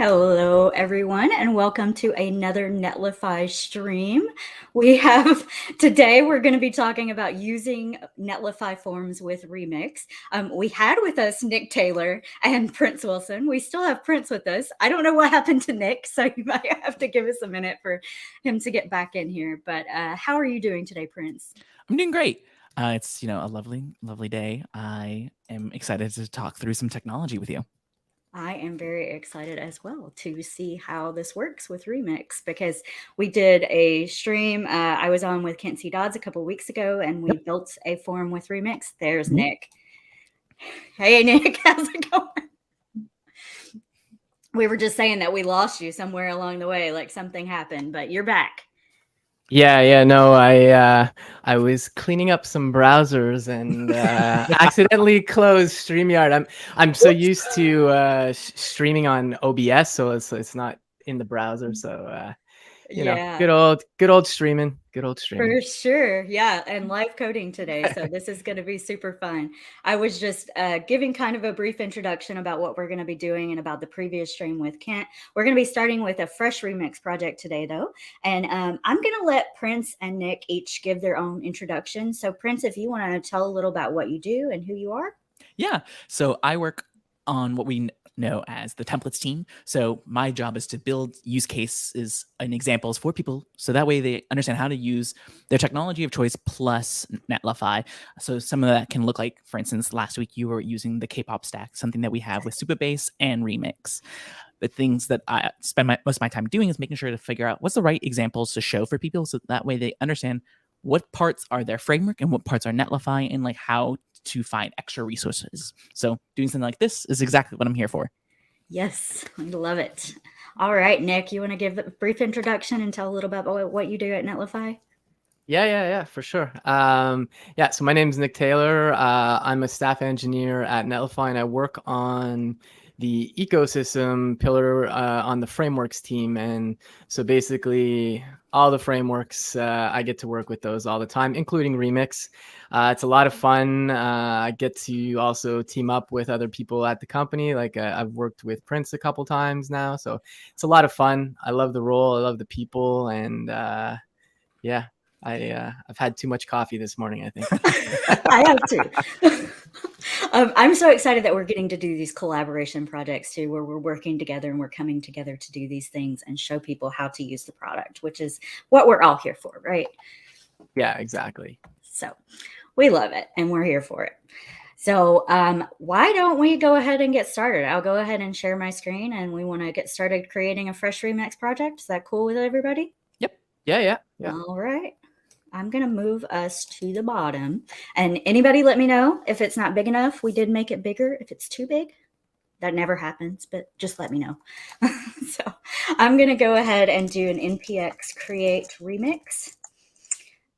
Hello, everyone, and welcome to another Netlify stream. Today we're going to be talking about using Netlify Forms with Remix. We had with us Nick Taylor and Prince Wilson. We still have Prince with us. I don't know what happened to Nick, so you might have to give us a minute for him to get back in here. But how are you doing today, Prince? I'm doing great. It's a lovely day. I am excited to talk through some technology with you. I am very excited as well to see how this works with Remix, because we did a stream I was on with Kent C. Dodds a couple weeks ago, and we built a form with Remix. There's Nick. Hey, Nick, how's it going? We were just saying that we lost you somewhere along the way, like something happened, but you're back. No, I was cleaning up some browsers and accidentally closed StreamYard. I'm so used to streaming on OBS, so it's not in the browser. So good old streaming. For sure. Yeah. And live coding today. So this is going to be super fun. I was just giving kind of a brief introduction about what we're going to be doing and about the previous stream with Kent. We're going to be starting with a fresh Remix project today, though. And I'm going to let Prince and Nick each give their own introduction. So Prince, if you want to tell a little about what you do and who you are. Yeah. So I work on what we know as the templates team. So my job is to build use cases and examples for people, so that way they understand how to use their technology of choice plus Netlify. So some of that can look like, for instance, last week you were using the K-pop stack, something that we have with Supabase and Remix. The things that I spend most of my time doing is making sure to figure out what's the right examples to show for people, so that way they understand what parts are their framework and what parts are Netlify, and like how to find extra resources. So doing something like this is exactly what I'm here for. Yes, I love it. All right, Nick, you want to give a brief introduction and tell a little bit about what you do at Netlify? Yeah, for sure. So my name is Nick Taylor. I'm a staff engineer at Netlify, and I work on the ecosystem pillar on the frameworks team. And so basically all the frameworks, I get to work with those all the time, including Remix. It's a lot of fun. I get to also team up with other people at the company. Like I've worked with Prince a couple times now. So it's a lot of fun. I love the role. I love the people. And I've had too much coffee this morning, I think. I have too. I'm so excited that we're getting to do these collaboration projects too, where we're working together and we're coming together to do these things and show people how to use the product, which is what we're all here for, right? Yeah, exactly. So we love it and we're here for it. So why don't we go ahead and get started? I'll go ahead and share my screen, and we want to get started creating a fresh Remix project. Is that cool with everybody? Yep. Yeah. All right. I'm going to move us to the bottom, and anybody let me know if it's not big enough. We did make it bigger. If it's too big, that never happens, but just let me know. So I'm going to go ahead and do an npx create remix.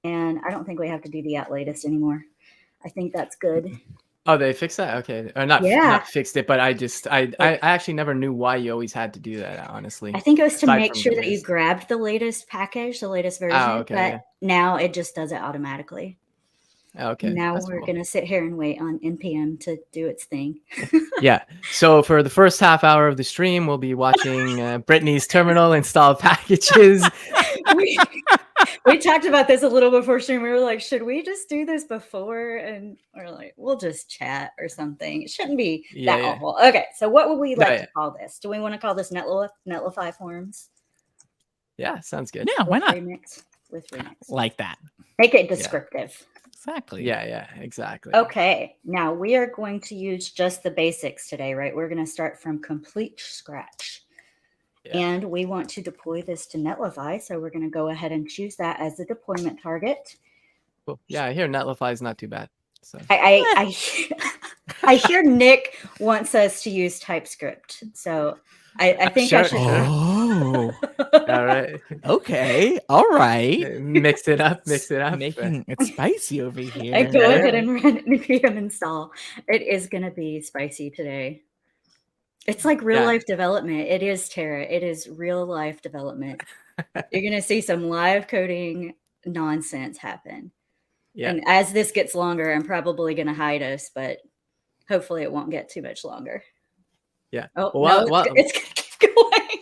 And I don't think we have to do the @latest anymore. I think that's good. Oh, they fixed that? Okay. Or not Yeah. not fixed it, but I actually never knew why you always had to do that, honestly. I think it was to Aside make from the sure that you latest. grabbed the latest package, the latest Oh, version, okay, but yeah. now it just does it automatically. Okay, Now that's we're cool. gonna sit here and wait on NPM to do its thing. Yeah. So for the first half hour of the stream, we'll be watching Brittany's terminal install packages. We talked about this a little before stream. We were like, should we just do this before? And we're like, we'll just chat or something. It shouldn't be Yeah, that yeah. awful. Okay, so what would we No, like yeah. to call this? Do we want to call this Netlify Forms Yeah, sounds good. Yeah, why with not? Remix? With Remix. Like that. Make it descriptive. Exactly. Yeah, exactly. Okay, now we are going to use just the basics today, right? We're going to start from complete scratch. Yeah. And we want to deploy this to Netlify, so we're going to go ahead and choose that as the deployment target. Cool. Yeah, I hear Netlify is not too bad. So I hear Nick wants us to use TypeScript, so I think I Sure, should. sure. Oh. All right. Okay. All right. Mix it up. Making it spicy over here. I go Yeah, ahead yeah. and run npm install. It is going to be spicy today. It's like real life development. It is, Tara. It is real life development. You're going to see some live coding nonsense happen. Yeah. And as this gets longer, I'm probably going to hide us, but hopefully it won't get too much longer. Yeah. Oh, Well, no, it's going to keep going.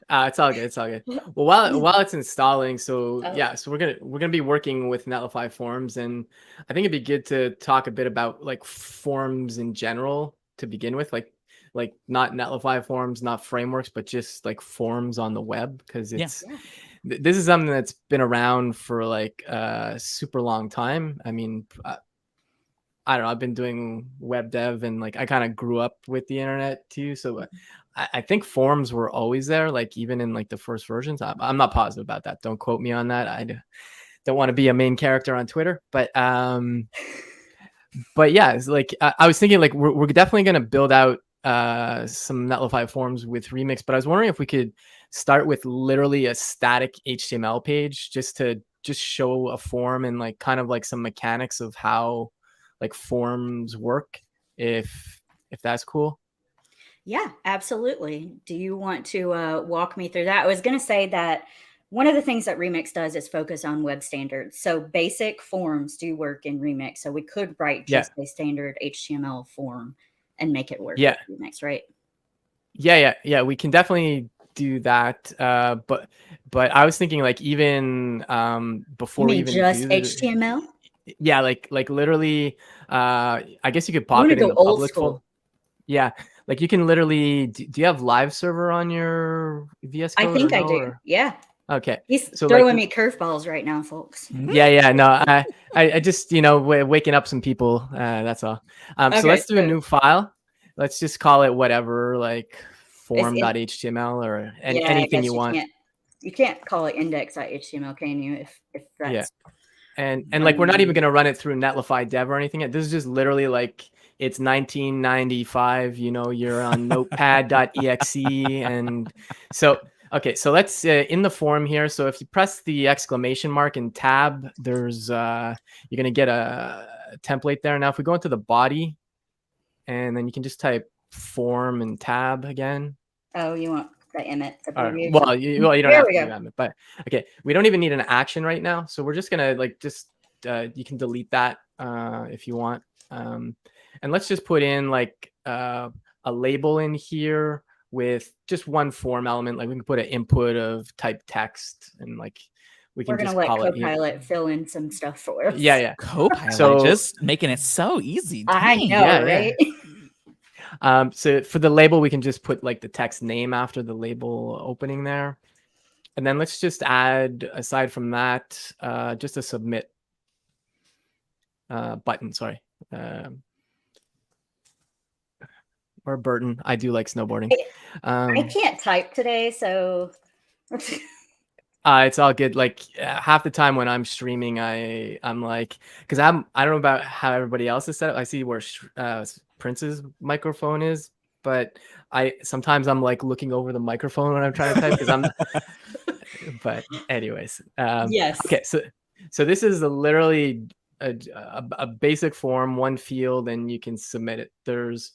It's all good. It's all good. Well, while it's installing, so Oh. yeah, so we're gonna be working with Netlify Forms, and I think it'd be good to talk a bit about like forms in general to begin with, like not Netlify Forms, not frameworks, but just like forms on the web, because it's this is something that's been around for like a super long time. I mean, I don't know. I've been doing web dev, and like I kind of grew up with the internet too, so. I think forms were always there, like even in like the first versions. I'm not positive about that. Don't quote me on that. I don't want to be a main character on Twitter, but yeah, it's like I was thinking like we're definitely going to build out some Netlify forms with Remix, but I was wondering if we could start with literally a static HTML page just to show a form and like kind of like some mechanics of how like forms work, if that's cool. Yeah, absolutely. Do you want to walk me through that? I was going to say that one of the things that Remix does is focus on web standards. So basic forms do work in Remix. So we could write just a standard HTML form and make it work with Remix, right? Yeah. We can definitely do that. But I was thinking like even before we even just do HTML. Yeah, like literally. I guess you could pop it in the public folder. Yeah. Like you can literally, do you have live server on your VS Code? I think I do. Yeah. Okay. He's throwing me curveballs right now, folks. Yeah. No, I just, waking up some people. That's all. So let's do a new file. Let's just call it whatever, like form.html or anything you want. You can't call it index.html, can you? If that's. Yeah. And like, we're not even going to run it through Netlify dev or anything. This is just literally like, it's 1995, you're on notepad.exe. And so, okay, so let's in the form here. So if you press the exclamation mark and tab, there's you're going to get a template there. Now, if we go into the body and then you can just type form and tab again. Oh, you want the Emmet abbreviation? Well, you don't have to do Emmet, but okay, we don't even need an action right now. So we're just going to like, you can delete that if you want. And let's just put in like a label in here with just one form element. Like we can put an input of type text, and like we can just call it. We're gonna let Copilot fill in some stuff for us. Yeah. Copilot, so just making it so easy. Dang. I know, right? Yeah. So for the label, we can just put like the text name after the label opening there, and then let's just add, aside from that, just a submit button. Sorry. Or Burton. I do like snowboarding. I can't type today, so it's all good. Like half the time when I'm streaming, I'm like, because I don't know about how everybody else is set up. I see where Prince's microphone is, but sometimes I'm like looking over the microphone when I'm trying to type because I'm. But anyways, yes. Okay, so this is literally a basic form, one field, and you can submit it. There's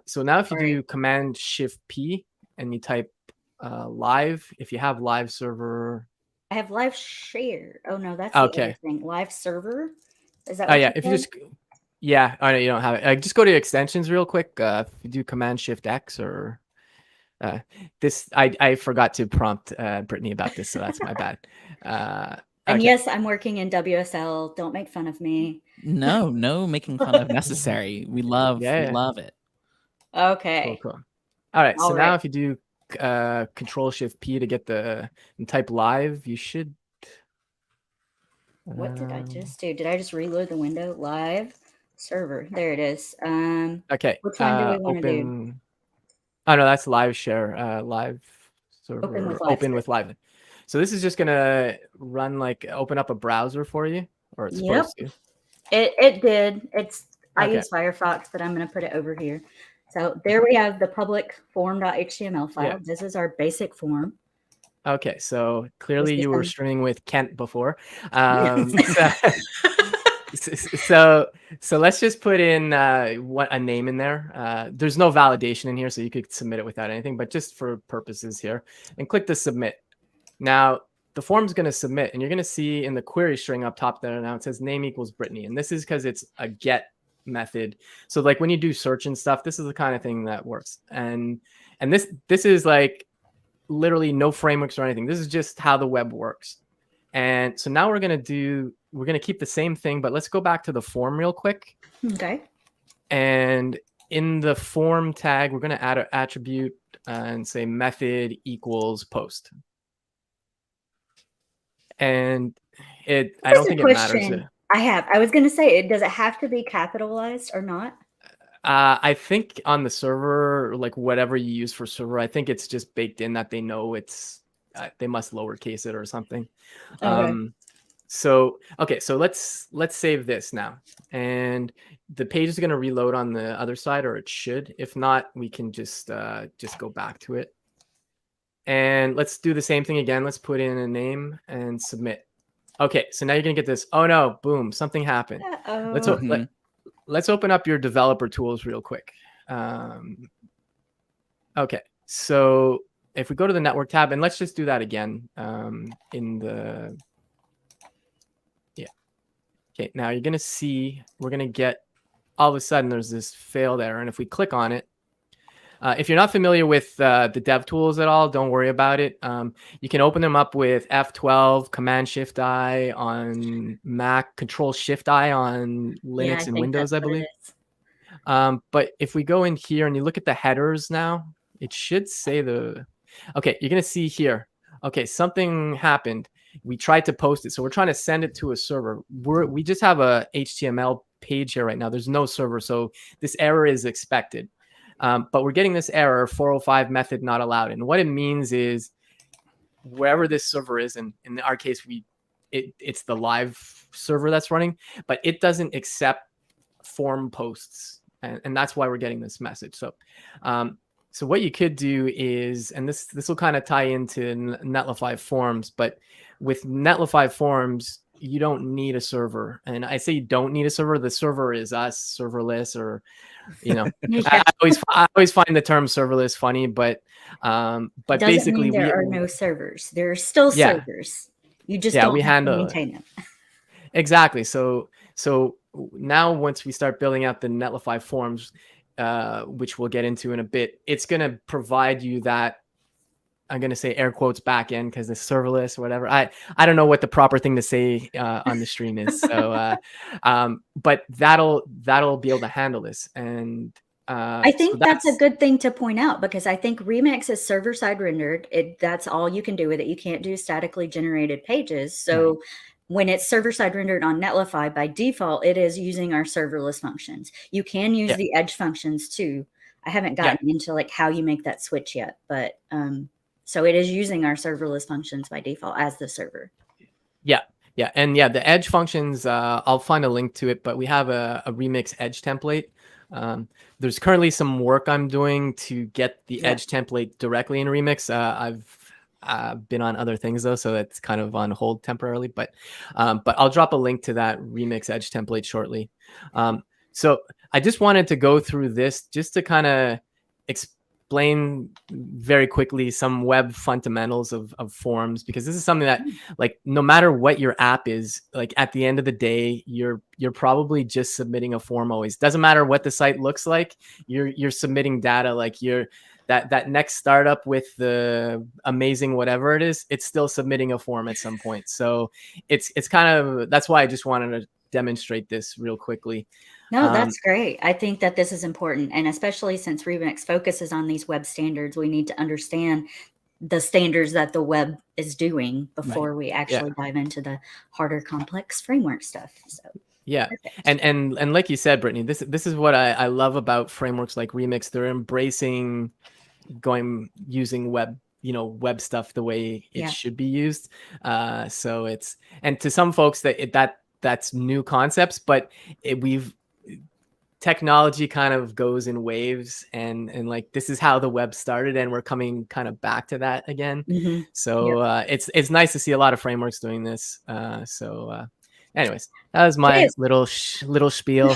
so now if you do Command Shift P and you type live, if you have live server. I have live share. Oh no, that's the other thing. Live server. Is that? Oh what yeah, you if said? you just oh no, you don't have it. Just go to extensions real quick. If you do Command Shift X or this, I forgot to prompt Brittany about this, so that's my bad. And yes, I'm working in WSL. Don't make fun of me. No making fun of necessary. We love it. Okay. Cool. All right. So now if you do Control Shift P to get and type live, you should. What did I just do? Did I just reload the window? Live server. There it is. Okay. Which one do we want to do? Oh no, that's live share. Live server. Open with live. So this is just gonna run like open up a browser for you, or it's supposed to. It did. I use Firefox, but I'm gonna put it over here. So there we have the public form.html file. Yeah. This is our basic form. Okay, so clearly you were streaming with Kent before. So let's just put in a name in there. There's no validation in here, so you could submit it without anything, but just for purposes here, and click the submit. Now the form's going to submit, and you're going to see in the query string up top there now it says name equals Brittany, and this is because it's a get method. So like when you do search and stuff, this is the kind of thing that works. And this is like literally no frameworks or anything. This is just how the web works. And so now we're going to keep the same thing, but let's go back to the form real quick. Okay. And in the form tag, we're going to add an attribute and say method equals post. And I don't think it matters. I was going to say, does it have to be capitalized or not? I think on the server, like whatever you use for server, I think it's just baked in that they know it's, they must lowercase it or something. Okay. So let's save this now. And the page is going to reload on the other side, or it should. If not, we can just go back to it. And let's do the same thing again. Let's put in a name and submit. Okay, so now you're going to get this. Oh no, boom, something happened. Let's open up your developer tools real quick. Okay, so if we go to the network tab, and let's just do that again Okay, now you're going to see, we're going to get, all of a sudden there's this failed error. And if we click on it, if you're not familiar with the dev tools at all, don't worry about it. You can open them up with F12, Command Shift I on Mac, Control Shift I on Linux and Windows, I believe. But if we go in here and you look at the headers now, it should say okay, you're going to see here. Okay, something happened. We tried to post it. So we're trying to send it to a server. We just have a HTML page here right now. There's no server. So this error is expected. But we're getting this error, 405 method not allowed. And what it means is wherever this server is, and in our case, it's the live server that's running, but it doesn't accept form posts. And that's why we're getting this message. So so what you could do is, and this will kind of tie into Netlify Forms, but with Netlify Forms, you don't need a server. And I say you don't need a server. The server is us, serverless, or, you know, I always find the term serverless funny, but basically there are no servers. There are still servers. You just don't have to maintain them. Exactly. So now once we start building out the Netlify Forms, which we'll get into in a bit, it's going to provide you that, I'm going to say air quotes back end because it's serverless or whatever. I don't know what the proper thing to say on the stream is. So, but that'll be able to handle this. And I think that's a good thing to point out, because I think Remix is server side rendered. That's all you can do with it. You can't do statically generated pages. So when it's server side rendered on Netlify, by default, it is using our serverless functions. You can use the edge functions too. I haven't gotten into like how you make that switch yet, but so it is using our serverless functions by default as the server. Yeah. And the edge functions, I'll find a link to it, but we have a Remix edge template. There's currently some work I'm doing to get the edge template directly in Remix. been on other things though, so it's kind of on hold temporarily. But I'll drop a link to that Remix Edge template shortly. So I just wanted to go through this just to kind of explain very quickly some web fundamentals of forms, because this is something that, like, no matter what your app is, like, at the end of the day, you're probably just submitting a form always. Doesn't matter what the site looks like, you're submitting data. Like, you're that next startup with the amazing whatever it is, it's still submitting a form at some point. So it's kind of, that's why I just wanted to demonstrate this real quickly. No, that's great. I think that this is important. And especially since Remix focuses on these web standards, we need to understand the standards that the web is doing before we actually dive into the harder, complex framework stuff. So yeah. And like you said, Brittany, this is what I love about frameworks like Remix. They're embracing using web stuff the way it should be used. So it's, and to some folks that's new concepts, but technology kind of goes in waves, and like, this is how the web started, and we're coming kind of back to that again. So it's nice to see a lot of frameworks doing this. Anyways, that was my little spiel.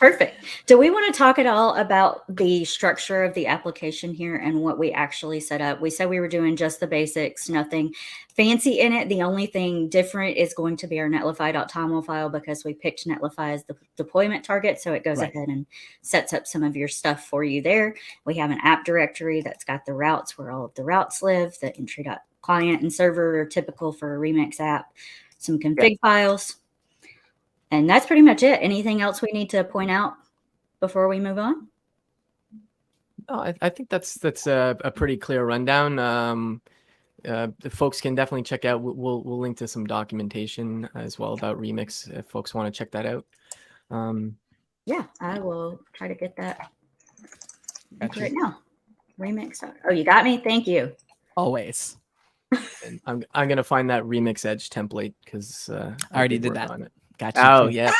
Perfect. Do we want to talk at all about the structure of the application here and what we actually set up? We said we were doing just the basics, nothing fancy in it. The only thing different is going to be our netlify.toml file, because we picked Netlify as the deployment target. So it goes ahead and sets up some of your stuff for you there. We have an app directory that's got the routes where all of the routes live. The entry.client and server are typical for a Remix app. Some config files, and that's pretty much it. Anything else we need to point out before we move on? No, I think that's a pretty clear rundown. The folks can definitely check out. We'll link to some documentation as well about Remix if folks want to check that out. Yeah, I will try to get that right now. Remix. Oh, you got me. Thank you. Always. And I'm gonna find that Remix Edge template, because I already did that. On it. Gotcha. Oh yeah,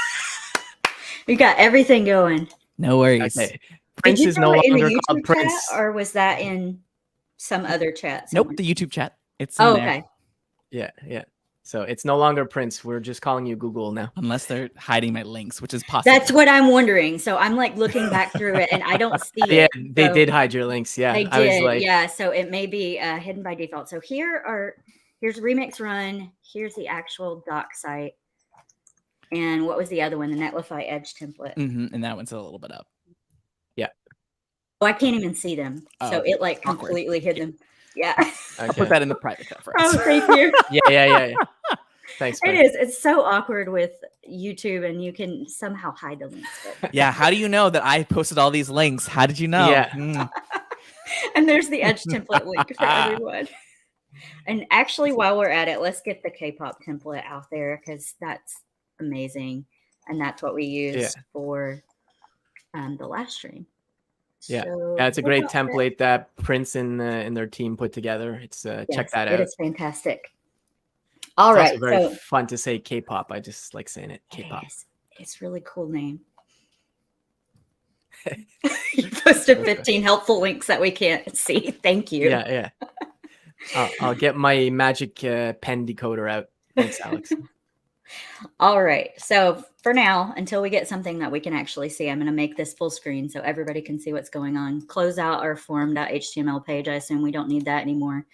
we got everything going. No worries. Okay. Prince is no longer called Prince, or was that in some other chat somewhere? Nope, the YouTube chat. It's in there. Okay. Yeah. So it's no longer Prince. We're just calling you Google now. Unless they're hiding my links, which is possible. That's what I'm wondering. So I'm like looking back through it and I don't see it. Yeah, they did hide your links. Yeah, they did. I was like, yeah, so it may be hidden by default. So here's Remix Run. Here's the actual doc site. And what was the other one? The Netlify Edge template. And that one's a little bit up. Yeah. Oh, I can't even see them. So it like completely hid them. Yeah. Okay. I'll put that in the private chat for us. Oh, thank you. Yeah. Thanks. It is. It's so awkward with YouTube, and you can somehow hide the links. But... Yeah. How do you know that I posted all these links? How did you know? Yeah. And there's the Edge template link for everyone. And actually, while we're at it, let's get the K-pop template out there, because that's amazing, and that's what we used for the last stream. Yeah, so, it's a great template that Prince and their team put together. It's check that out. It is fantastic. All right, also very fun to say K-pop. I just like saying it. K-pop. It's a really cool name. You posted 15 helpful links that we can't see. Thank you. Yeah. I'll get my magic pen decoder out. Thanks, Alex. All right. So for now, until we get something that we can actually see, I'm going to make this full screen so everybody can see what's going on. Close out our form.html page. I assume we don't need that anymore.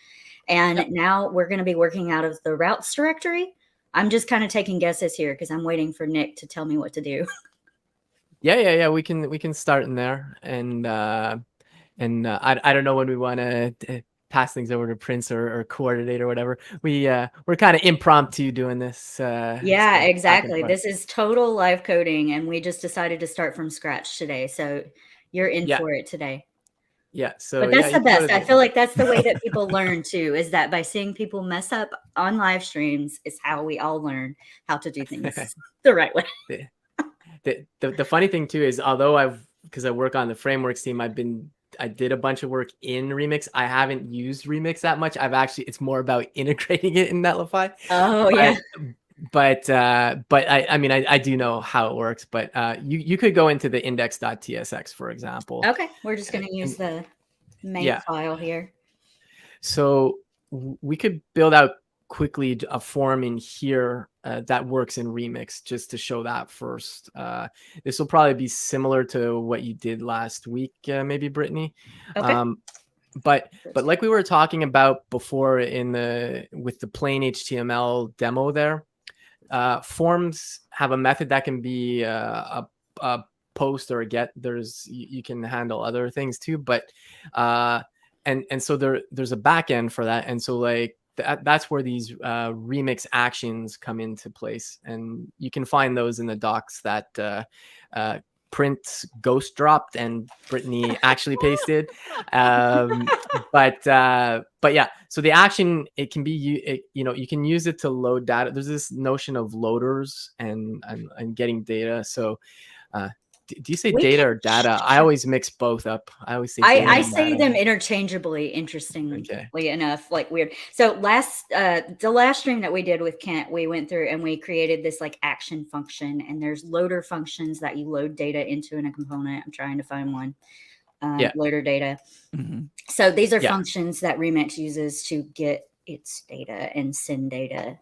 And now we're going to be working out of the routes directory. I'm just kind of taking guesses here because I'm waiting for Nick to tell me what to do. Yeah. We can start in there, and I don't know when we want to pass things over to Prince or coordinate or whatever. We're kind of impromptu doing this. Yeah, exactly. This is total live coding, and we just decided to start from scratch today. So you're in for it today. Yeah. So, but that's the best. I feel like that's the way that people learn too, is that by seeing people mess up on live streams is how we all learn how to do things the right way. The funny thing too is, although because I work on the frameworks team, I did a bunch of work in Remix. I haven't used Remix that much. It's more about integrating it in Netlify. Oh, yeah. But I mean, I do know how it works, but you could go into the index.tsx, for example. Okay. We're just going to use the main file here. So we could build out quickly a form in here that works in Remix, just to show that first. This will probably be similar to what you did last week, maybe, Brittany. Okay. But like we were talking about before with the plain HTML demo there, forms have a method that can be a post or a get. You can handle other things too, but and so there's a backend for that, and so like that's where these remix actions come into place, and you can find those in the docs that Print ghost dropped and Brittany actually pasted. But yeah, so the action, it can be you can use it to load data. There's this notion of loaders and getting data. So do you say data or data? I always mix both up. I always say data. I say them interchangeably, interestingly enough, like weird. So the last stream that we did with Kent, we went through and we created this like action function, and there's loader functions that you load data into in a component. I'm trying to find one. Loader data. So these are functions that Remix uses to get its data and send data.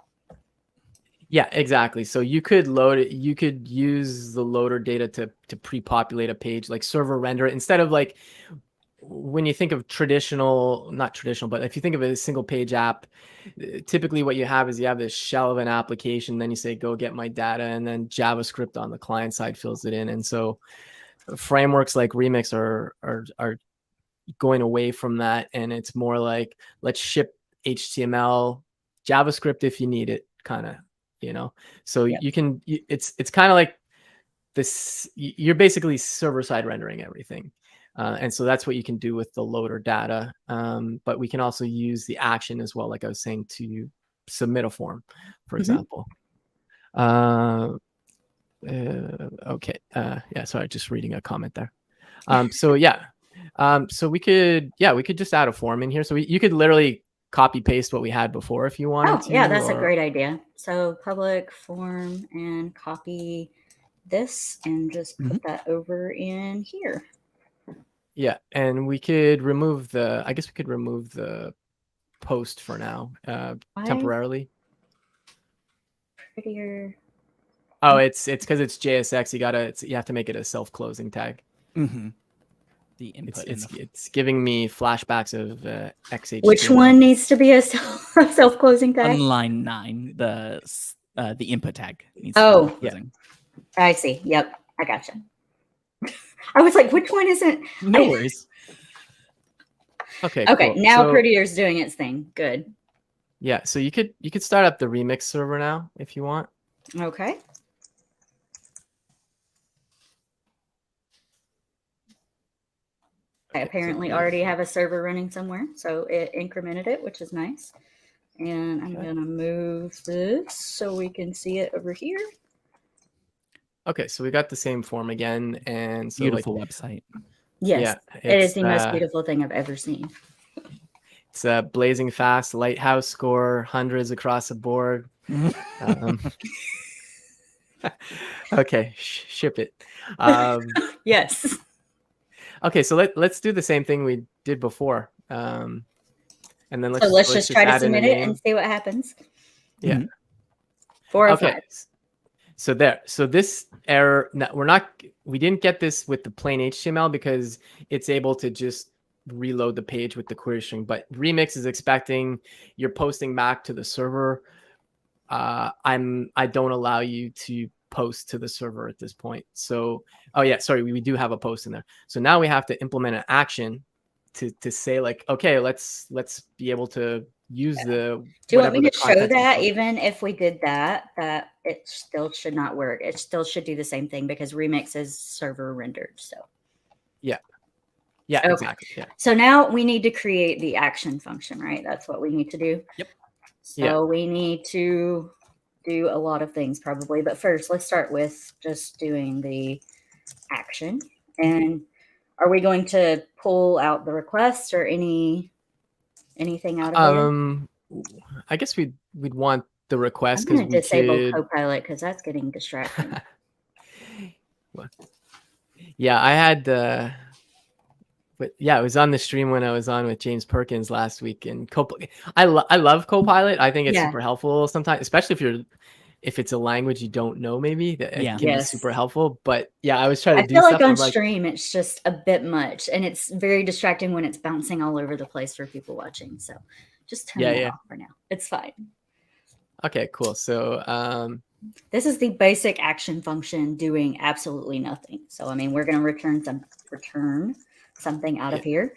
Yeah, exactly. So you could load it. You could use the loader data to pre-populate a page, like server render it, instead of like when you think of not traditional, but if you think of a single page app, typically what you have is you have this shell of an application, then you say, go get my data, and then JavaScript on the client side fills it in. And so frameworks like Remix are going away from that, and it's more like, let's ship HTML, JavaScript if you need it, kind of. So you can, it's kind of like this, you're basically server side rendering everything. And so that's what you can do with the loader data. But we can also use the action as well, like I was saying, to submit a form, for example. Okay. Yeah, sorry, just reading a comment there. So we could just add a form in here. So you could literally copy paste what we had before if you wanted to. Yeah, that's a great idea. So public form, and copy this and just put that over in here. Yeah, and we could remove I guess we could remove the post for now, temporarily. Prettier. Oh, it's because it's JSX. You have to make it a self-closing tag. The input. It's giving me flashbacks of XHTML. Which one needs to be a self-closing tag? On line 9, the input tag needs to be closing. Yeah. I see. Yep, I gotcha. I was like, which one isn't? No worries. Okay. Okay. Cool. Now Prettier's doing its thing. Good. Yeah. So you could start up the Remix server now if you want. Okay. I apparently already have a server running somewhere, so it incremented it, which is nice. And I'm going to move this so we can see it over here. Okay, so we got the same form again, and so beautiful website. Yes, it is the most beautiful thing I've ever seen. It's blazing fast, lighthouse score, hundreds across the board. Okay, ship it. Yes. Okay, so let's do the same thing we did before, and then let's just try to submit it and see what happens. Yeah. 4 or 5. So this error, we didn't get this with the plain HTML because it's able to just reload the page with the query string, but Remix is expecting you're posting back to the server. I don't allow you to post to the server at this point. So, we do have a post in there. So now we have to implement an action to say like, okay, let's be able to use the. Do you want me to show that even if we did that it still should not work? It still should do the same thing because Remix is server rendered. So. Yeah, okay. Exactly. Yeah. So now we need to create the action function, right? That's what we need to do. Yep. So we need to do a lot of things probably, but first let's start with just doing the action. And are we going to pull out the request or anything out of there? I guess we'd want the request because we disable Copilot because that's getting distracting. Yeah, I had the But yeah, it was on the stream when I was on with James Perkins last week, and I love Copilot. I think it's Yeah. super helpful sometimes, especially if it's a language you don't know, maybe that it Yeah. can be Yes. super helpful. But yeah, I was trying to I do feel like stuff. on I'm like, stream, it's just a bit much, and it's very distracting when it's bouncing all over the place for people watching. So just turn that off for now. It's fine. okay, cool. So This is the basic action function doing absolutely nothing. So I mean, we're going to return something out of here.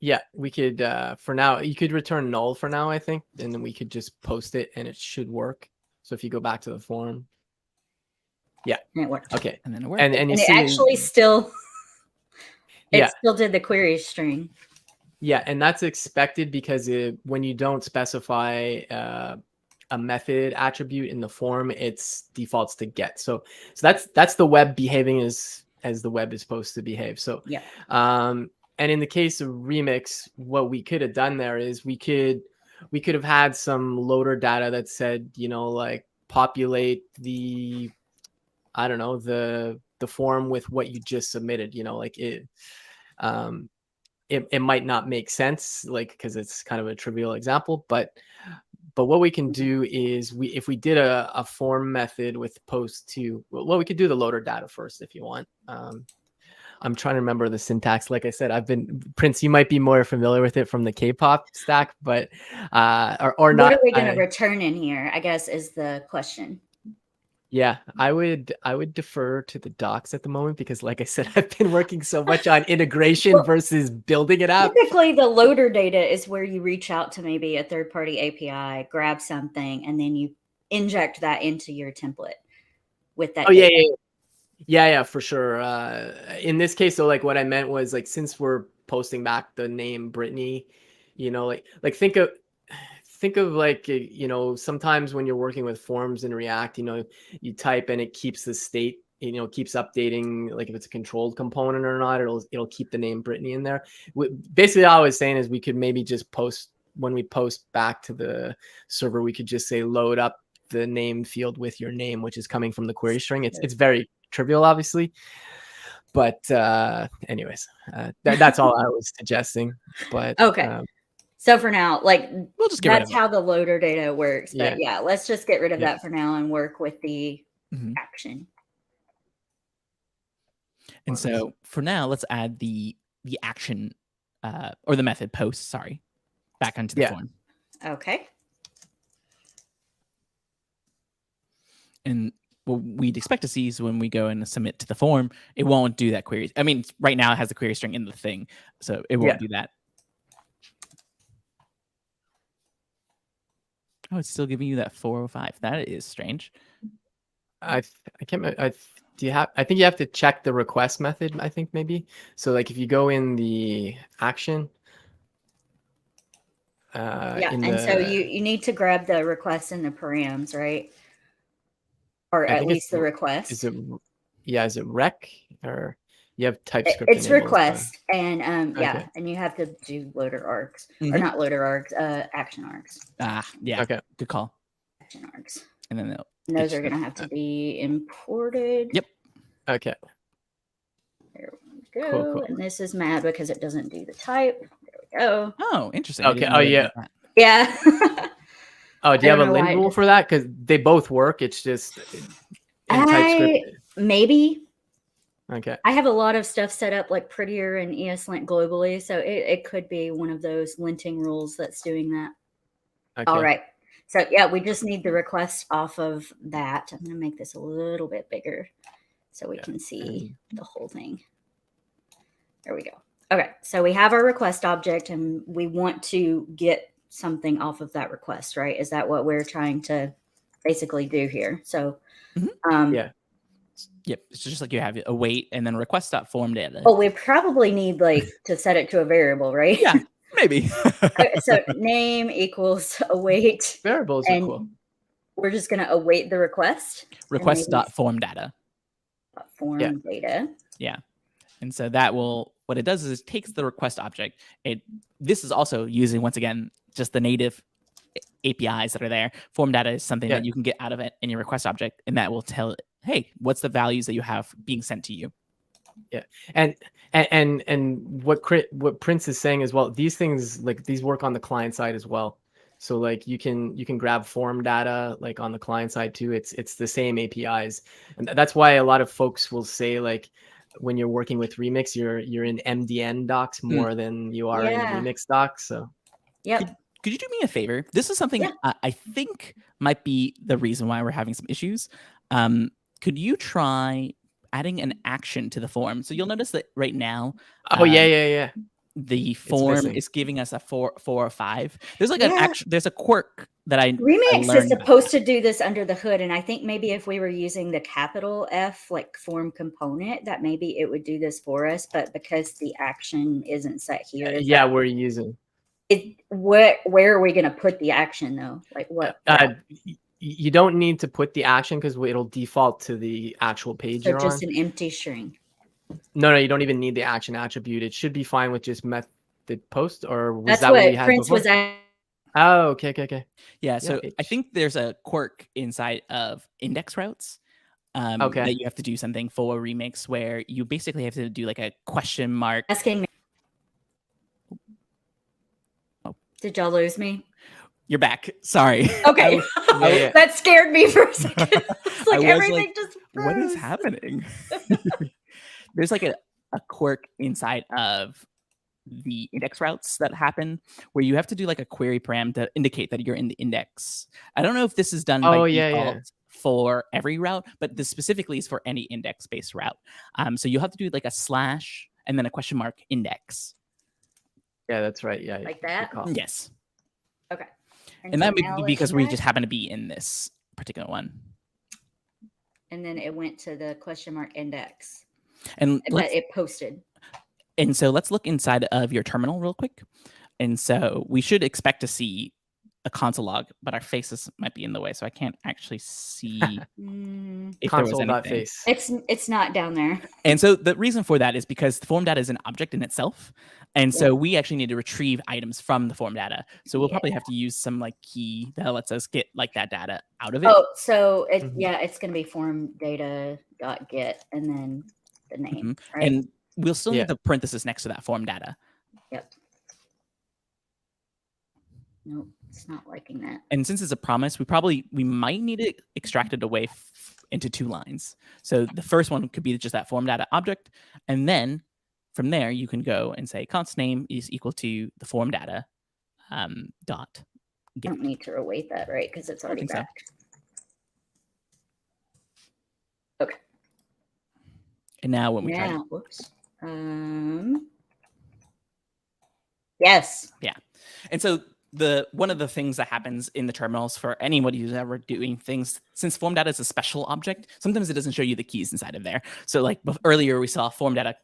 yeah, we could for now, you could return null for now, I think, and then we could just post it and it should work. So if you go back to the form, yeah, And it worked. okay, And then it worked. and you it see, actually still yeah, it still did the query string. yeah, and that's expected because when you don't specify a method attribute in the form, it's defaults to get. So that's the web behaving as the web is supposed to behave. So Yeah. And in the case of Remix, what we could have done there is we could have had some loader data that said, like populate the, I don't know, the form with what you just submitted, like it might not make sense, like, because it's kind of a trivial example, but what we can do is if we did a form method with post to, well, we could do the loader data first if you want. I'm trying to remember the syntax. Like I said, Prince, you might be more familiar with it from the K-pop stack, but or not. What are we going to return in here, I guess, is the question. Yeah, I would defer to the docs at the moment because, like I said, I've been working so much on integration versus building an app. Typically, the loader data is where you reach out to maybe a third-party API, grab something, and then you inject that into your template with that. Oh, yeah, for sure. In this case, though, like what I meant was, like, since we're posting back the name Brittany, like think of like, sometimes when you're working with forms in React, you type and it keeps the state, keeps updating, like if it's a controlled component or not, it'll keep the name Brittany in there. Basically, all I was saying is we could maybe just when we post back to the server, we could just say load up the name field with your name, which is coming from the query string. It's very trivial, obviously, but anyways, that's all I was suggesting. But okay. So for now, like, we'll just get rid of that's how the loader data works. But Yeah. let's just get rid of that for now and work with the action. And so for now, let's add the action or the method post, back onto the form. Okay. And what we'd expect to see is when we go and submit to the form, it won't do that query. I mean, right now it has the query string in the thing, so it won't do that. Oh, it's still giving you that 405. That is strange. I can't. I think you have to check the request method. I think maybe. So like if you go in the action. So you need to grab the request and the params, right? Or at least the request. Is it rec or you have TypeScript? It's request and and you have to do loader args or not loader args, action args. Yeah. Okay. Good call. Action args. And then those are going to have to be imported. Yep. Okay. There we go. Cool. And this is mad because it doesn't do the type. There we go. Oh, interesting. Okay. Oh, yeah. Yeah. Oh, do you have a lint rule for that? Because they both work. It's just in TypeScript. Maybe. Okay. I have a lot of stuff set up like Prettier and ESLint globally, so it could be one of those linting rules that's doing that. Okay. All right. So we just need the request off of that. I'm going to make this a little bit bigger so we can see the whole thing. There we go. Okay. So we have our request object and we want to get something off of that request, right? Is that what we're trying to basically do here? So, Yep. It's just like you have a wait and then request.form data. Oh, we probably need to set it to a variable, right? Yeah, maybe. So name equals await. Variables are cool. We're just going to await the request. Request.form data. Form data. Yeah. And so that what it does is it takes the request object. This is also using, once again, just the native APIs that are there. Form data is something that you can get out of it in your request object, and that will tell it, hey, what's the values that you have being sent to you? Yeah, and what Prince is saying as well, these things, like, these work on the client side as well. So like you can grab form data like on the client side too. It's the same APIs, and that's why a lot of folks will say, like, when you're working with Remix, you're in MDN docs more than you are in Yeah. Remix docs. So Yep. Could you do me a favor? This is something Yeah. I think might be the reason why we're having some issues. Could you try adding an action to the form? So you'll notice that right now, oh yeah, the it's form missing. is giving us a 4 or 5. There's like an Yeah. action. There's a quirk that I Remix is learned about. supposed to do this under the hood, and I think maybe if we were using the capital F, like form component, that maybe it would do this for us. But because the action isn't set here, is Yeah, that we're using. where are we going to put the action though? Like what? You don't need to put the action because it'll default to the actual page So you're just on. an empty string. No, you don't even need the action attribute. It should be fine with just method post, or was That's that what we what had Prince before? was at. Oh, okay. Yeah, Yeah, so I think there's a quirk inside of index routes Okay. that you have to do something for Remix where you basically have to do like a question mark. Asking me. Oh. Did y'all lose me? You're back. Sorry. Okay. Yeah. That scared me for a second. It's like I was everything like, just what is froze. happening? There's like a quirk inside of the index routes that happen where you have to do like a query param to indicate that you're in the index. I don't know if this is done by Oh, default yeah. for every route, but this specifically is for any index-based route. So you'll have to do like a slash and then a question mark index. Yeah, that's right. Yeah. Like that? Yes. Okay. And so that now may be let's because we check. just happen to be in this particular one. And then it went to the question mark index. And But it posted. And so let's look inside of your terminal real quick. And so we should expect to see a console log, but our faces might be in the way, so I can't actually see if there was anything. Console.face. It's not down there. And so the reason for that is because the form data is an object in itself. And so we actually need to retrieve items from the form data. So we'll probably have to use some like key that lets us get like that data out of it. Oh, so it's going to be form data.get and then the name, right? And we'll still need the parenthesis next to that form data. Yep. Nope, it's not liking that. And since it's a promise, we might need to extract it away into 2 lines. So the first one could be just that form data object. And then from there, you can go and say const name is equal to the form data dot get. I don't need to await that, right? Because it's already back. So. Okay. And now when we try to... Whoops. Yes. Yeah. And so one of the things that happens in the terminals for anybody who's ever doing things, since form data is a special object, sometimes it doesn't show you the keys inside of there. So like earlier we saw form data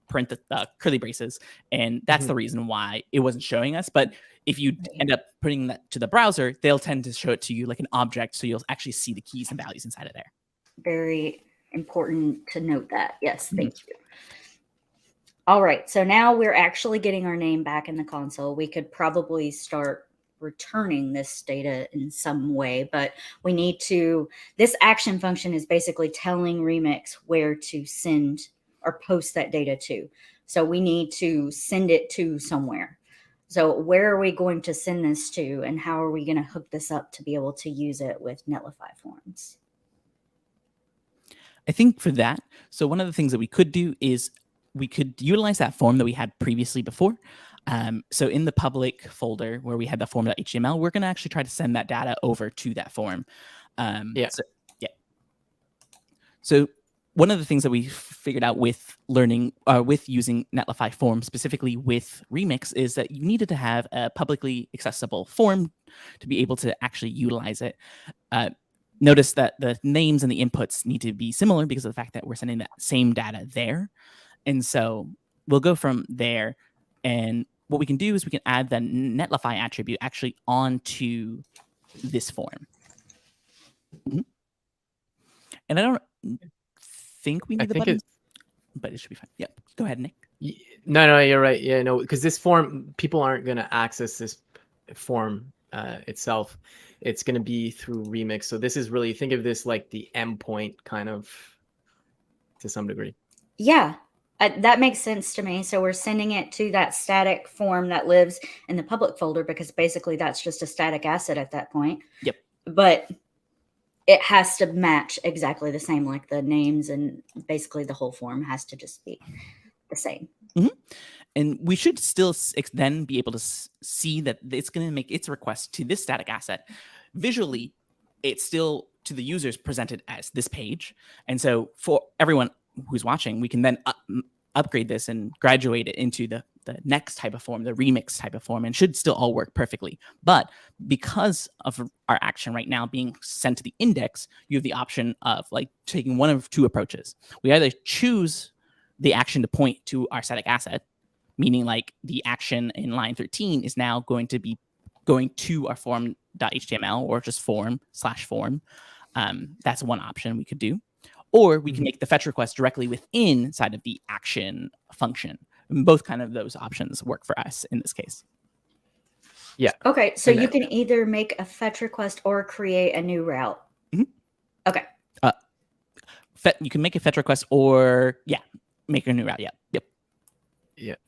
print the curly braces, and that's the reason why it wasn't showing us. But if you end up putting that to the browser, they'll tend to show it to you like an object, so you'll actually see the keys and values inside of there. Very important to note that. Yes, thank you. All right, so now we're actually getting our name back in the console. We could probably start returning this data in some way, but we need to, this action function is basically telling Remix where to send or post that data to. So we need to send it to somewhere. So where are we going to send this to, and how are we going to hook this up to be able to use it with Netlify Forms? I think for that, so one of the things that we could do is we could utilize that form that we had previously before. So in the public folder where we had the form.html, we're going to actually try to send that data over to that form. So one of the things that we figured out with learning, with using Netlify Forms, specifically with Remix, is that you needed to have a publicly accessible form to be able to actually utilize it. Notice that the names and the inputs need to be similar because of the fact that we're sending that same data there. And so we'll go from there. And what we can do is we can add the Netlify attribute actually onto this form. And I don't think we need the button, but it should be fine. Yep. Go ahead, Nick. No, you're right. Yeah, no, because this form, people aren't going to access this form itself. It's going to be through Remix. So this is really, think of this like the endpoint kind of to some degree. Yeah. That makes sense to me. So we're sending it to that static form that lives in the public folder because basically that's just a static asset at that point. Yep. But it has to match exactly the same, like the names and basically the whole form has to just be the same. And we should still then be able to see that it's going to make its request to this static asset. Visually, it's still to the users presented as this page. And so for everyone who's watching, we can then upgrade this and graduate it into the next type of form, the remix type of form, and should still all work perfectly. But because of our action right now being sent to the index, you have the option of like taking one of two approaches. We either choose the action to point to our static asset, meaning like the action in line 13 is now going to be going to our form.html or just form/form. That's one option we could do. Or we can make the fetch request directly within inside of the action function. And both kind of those options work for us in this case. Yeah. Okay, so you can either make a fetch request or create a new route. Okay. You can make a fetch request or make a new route. Yep.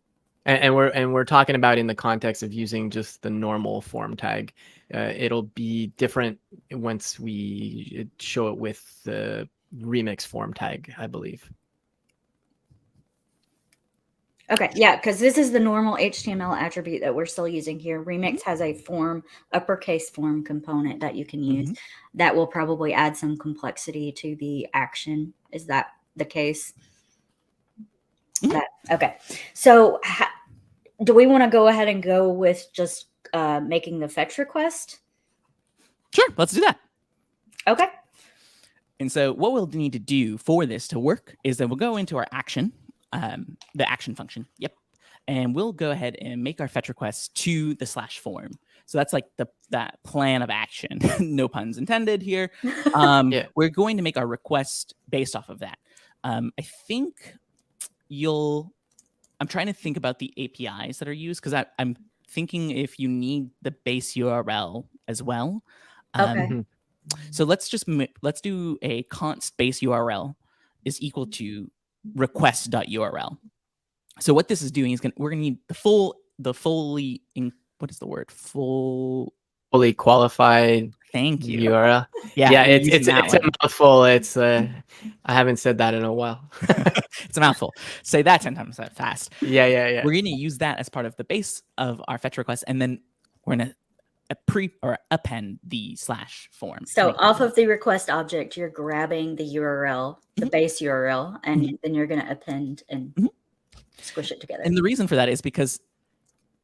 And we're talking about in the context of using just the normal form tag. It'll be different once we show it with the remix form tag, I believe. Okay, yeah, because this is the normal HTML attribute that we're still using here. Remix has a form, uppercase form component that you can use. That will probably add some complexity to the action. Is that the case? Okay, so do we want to go ahead and go with just making the fetch request? Sure, let's do that. Okay. And so what we'll need to do for this to work is that we'll go into our action, the action function. Yep. And we'll go ahead and make our fetch request to the /form. So that's like that plan of action. No puns intended here. We're going to make our request based off of that. I think I'm trying to think about the APIs that are used because I'm thinking if you need the base URL as well. Okay. So let's do a const base URL is equal to request.url. So what this is doing is we're gonna need fully qualified. Thank you. URL. Yeah, it's a mouthful. It's I haven't said that in a while. It's a mouthful. Say that 10 times that fast. Yeah. We're going to use that as part of the base of our fetch request, and then we're going to append the /form. So off of the request object, you're grabbing the URL, the base URL, and then you're going to append and squish it together. And the reason for that is because,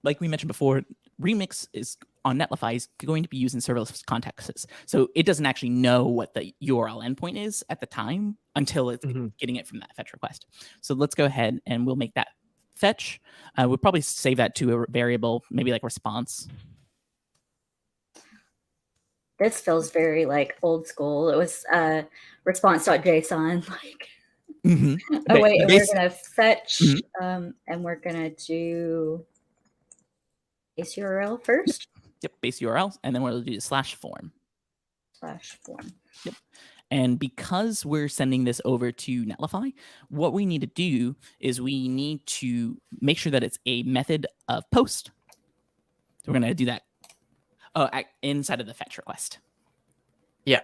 like we mentioned before, Remix is on Netlify is going to be used in serverless contexts. So it doesn't actually know what the URL endpoint is at the time until it's getting it from that fetch request. So let's go ahead and we'll make that fetch. We'll probably save that to a variable, maybe like response. This feels very like old school. It was response.json. Like, oh wait, and we're gonna fetch, and we're gonna do base URL first. Yep, base URL, and then we'll do the /form. /form. Yep. And because we're sending this over to Netlify, what we need to do is we need to make sure that it's a method of post. So we're going to do that inside of the fetch request. Yeah.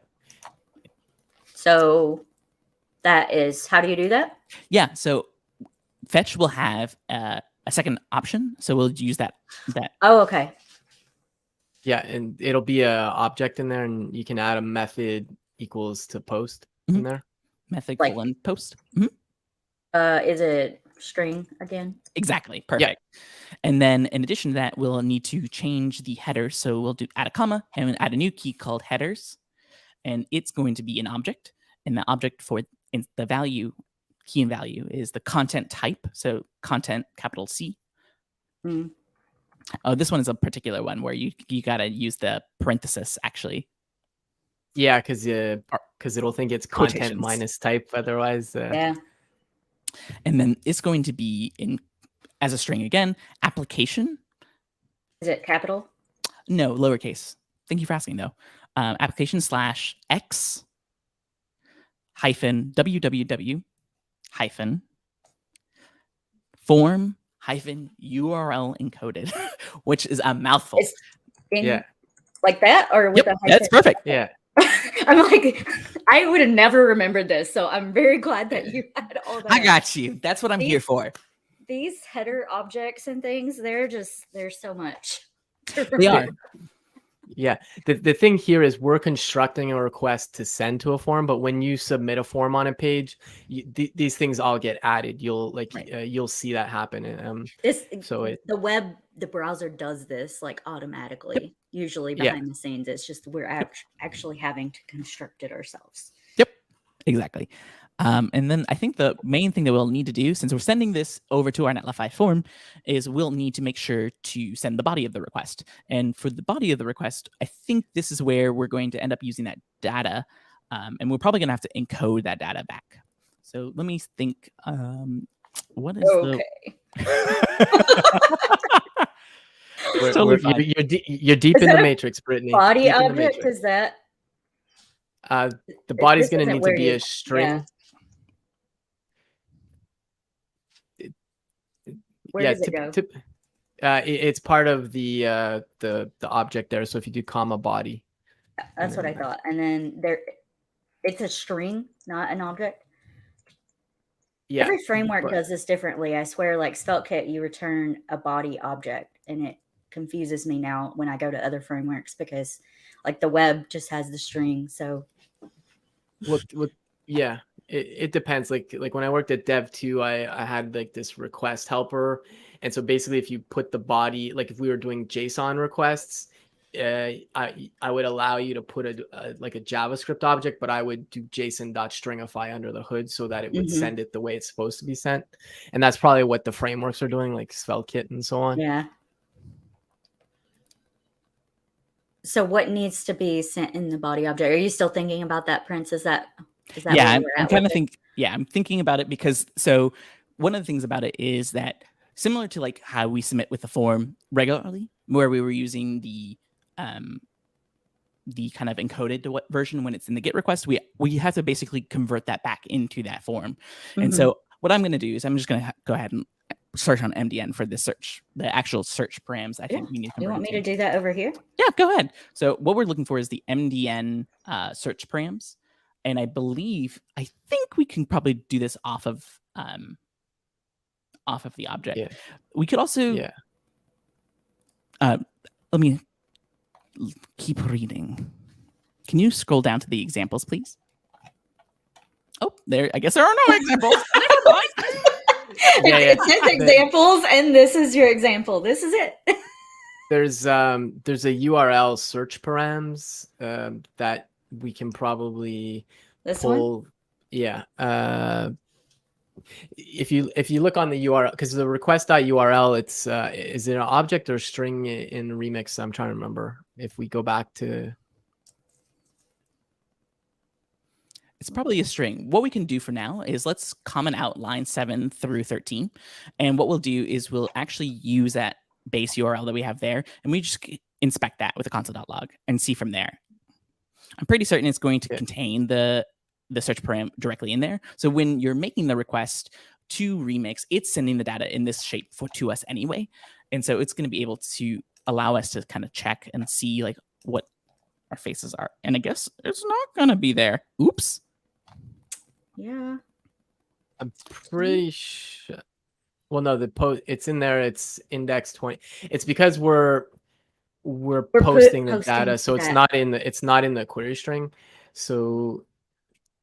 So that is, how do you do that? Yeah. So fetch will have a second option. So we'll use that. Oh, okay. Yeah, and it'll be a object in there, and you can add a method equals to post in there. Method colon post. Is it string again? Exactly. Perfect. Yeah. And then in addition to that, we'll need to change the header. So we'll add a comma and add a new key called headers. And it's going to be an object. And the object for the value, key and value, is the content type. So content, capital C. Oh, this one is a particular one where you got to use the parenthesis, actually. Yeah, because it'll think it's content minus type otherwise. Yeah. And then it's going to be as a string again, application. Is it capital? No, lowercase. Thank you for asking, though. Application /x -www - form hyphen URL encoded, which is a mouthful. It's in Yeah. like that, or with Yep, a that's perfect. Yeah. I'm like, I would have never remembered this, so I'm very glad that you had all that. I got you. That's what I'm here for. These header objects and things, there's so much. They are. Yeah. The thing here is we're constructing a request to send to a form, but when you submit a form on a page, these things all get added. You'll you'll see that happen. The browser does this like automatically, usually behind the scenes. It's just we're actually having to construct it ourselves. Yep, exactly. And then I think the main thing that we'll need to do, since we're sending this over to our Netlify form, is we'll need to make sure to send the body of the request. And for the body of the request, I think this is where we're going to end up using that data. And we're probably going to have to encode that data back. So let me think. What is you're deep in the matrix, Brittany. Body object, is that? The body's going to need to be a string. Yeah. Where does it go? It's part of the object there. So if you do comma body, that's what I thought. And then it's a string, not an object. Yeah. Every framework does this differently. I swear, like SvelteKit, you return a body object, and it confuses me now when I go to other frameworks because, like, the web just has the string. So, yeah. It depends. Like when I worked at Dev2, I had like this request helper. And so basically if you put the body, like if we were doing JSON requests, I would allow you to put a JavaScript object, but I would do JSON.stringify under the hood so that it would send it the way it's supposed to be sent. And that's probably what the frameworks are doing, like SvelteKit and so on. Yeah. So what needs to be sent in the body object? Are you still thinking about that, Prince? Is that yeah, I'm trying to think. Yeah, I'm thinking about it because so one of the things about it is that similar to like how we submit with the form regularly, where we were using the kind of encoded version when it's in the GET request, we have to basically convert that back into that form. And so what I'm going to do is I'm just going to go ahead and search on MDN for the search, the actual search params. I think we need to. You want me to do that over here? Yeah, go ahead. So what we're looking for is the MDN search params. And I think we can probably do this off of the object. Yeah. We could also, let me keep reading. Can you scroll down to the examples, please? Oh, there. I guess there are no examples. Never mind. It says examples, and this is your example. This is it. There's a URL search params that we can probably pull. One? Yeah. If you look on the URL, because the request.url, it's is it an object or string in Remix? I'm trying to remember. If we go back to, it's probably a string. What we can do for now is let's comment out line 7 through 13. And what we'll do is we'll actually use that base URL that we have there, and we just inspect that with a console.log and see from there. I'm pretty certain it's going to contain the search param directly in there. So when you're making the request to Remix, it's sending the data in this shape to us anyway. And so it's going to be able to allow us to kind of check and see like what our faces are. And I guess it's not going to be there. Oops. Yeah. I'm pretty sure. Well, no, the post, it's in there. It's index 20. It's because we're posting the data, so it's not in the query string. So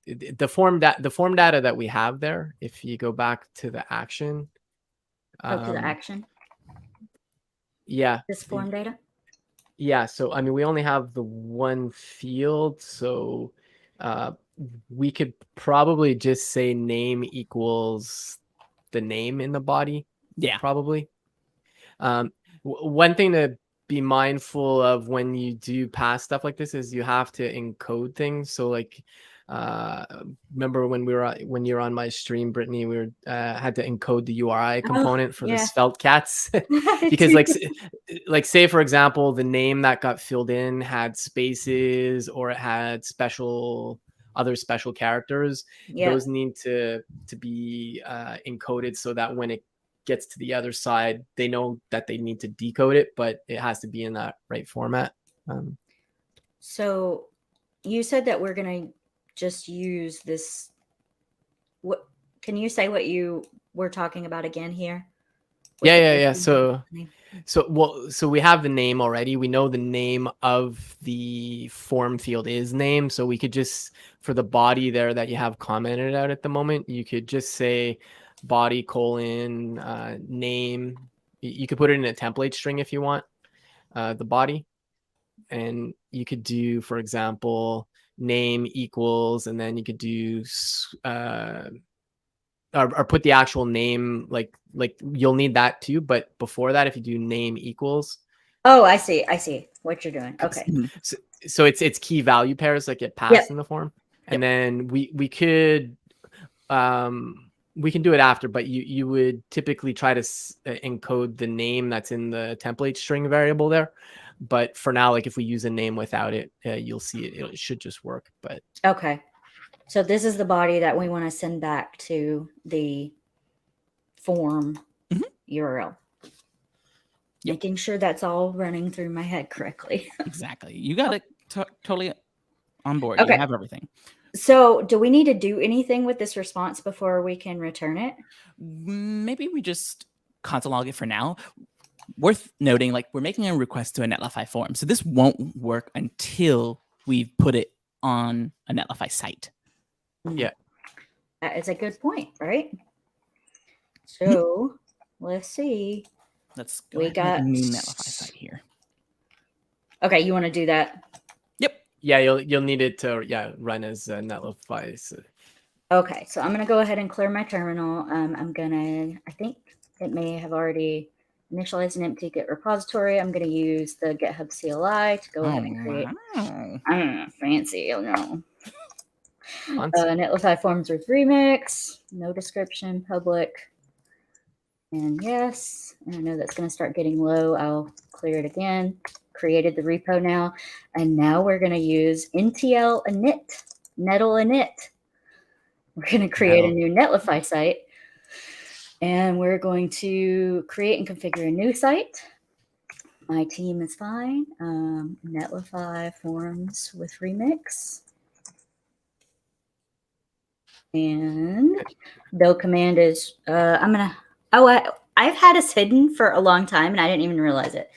the form data that we have there, if you go back to the action, to the action. Yeah. This form data. Yeah. So I mean, we only have the one field, so we could probably just say name equals the name in the body. Yeah. Probably. One thing to be mindful of when you do pass stuff like this is you have to encode things. So like, remember when you're on my stream, Brittany, we had to encode the URI component for the svelte cats because like say for example, the name that got filled in had spaces or it had other special characters. Those need to be encoded so that when it gets to the other side, they know that they need to decode it, but it has to be in that right format. So you said that we're going to just use this. What can you say what you were talking about again here? Yeah. So we have the name already. We know the name of the form field is name. So we could just, for the body there that you have commented out at the moment, you could just say body : name. You could put it in a template string if you want, the body. And you could do, for example, name equals, and then you could do or put the actual name, like you'll need that too. But before that, if you do name equals. Oh, I see what you're doing. Okay. So it's key value pairs that get passed in the form. And then we could, we can do it after, but you would typically try to encode the name that's in the template string variable there. But for now, like if we use a name without it, you'll see it should just work. But okay. So this is the body that we want to send back to the form URL. Yep. Making sure that's all running through my head correctly. Exactly. You got it totally on board. Okay. You have everything. So do we need to do anything with this response before we can return it? Maybe we just console log it for now. Worth noting, like we're making a request to a Netlify form. So this won't work until we've put it on a Netlify site. Yeah. That is a good point, right? So let's see. Let's go ahead and new Netlify site here. Okay, you want to do that? Yep. Yeah, you'll need it to run as Netlify. So. Okay, so I'm gonna go ahead and clear my terminal. I think it may have already initialized an empty Git repository. I'm gonna use the GitHub CLI to go ahead and create. Wow. I don't know, fancy. Oh no. Netlify Forms with Remix. No description. Public. And yes, and I know that's going to start getting low. I'll clear it again. Created the repo now. And now we're going to use NTL init, nettle init. We're going to create a new Netlify site. And we're going to create and configure a new site. My team is fine. Netlify Forms with Remix. And build command is, I've had us hidden for a long time and I didn't even realize it.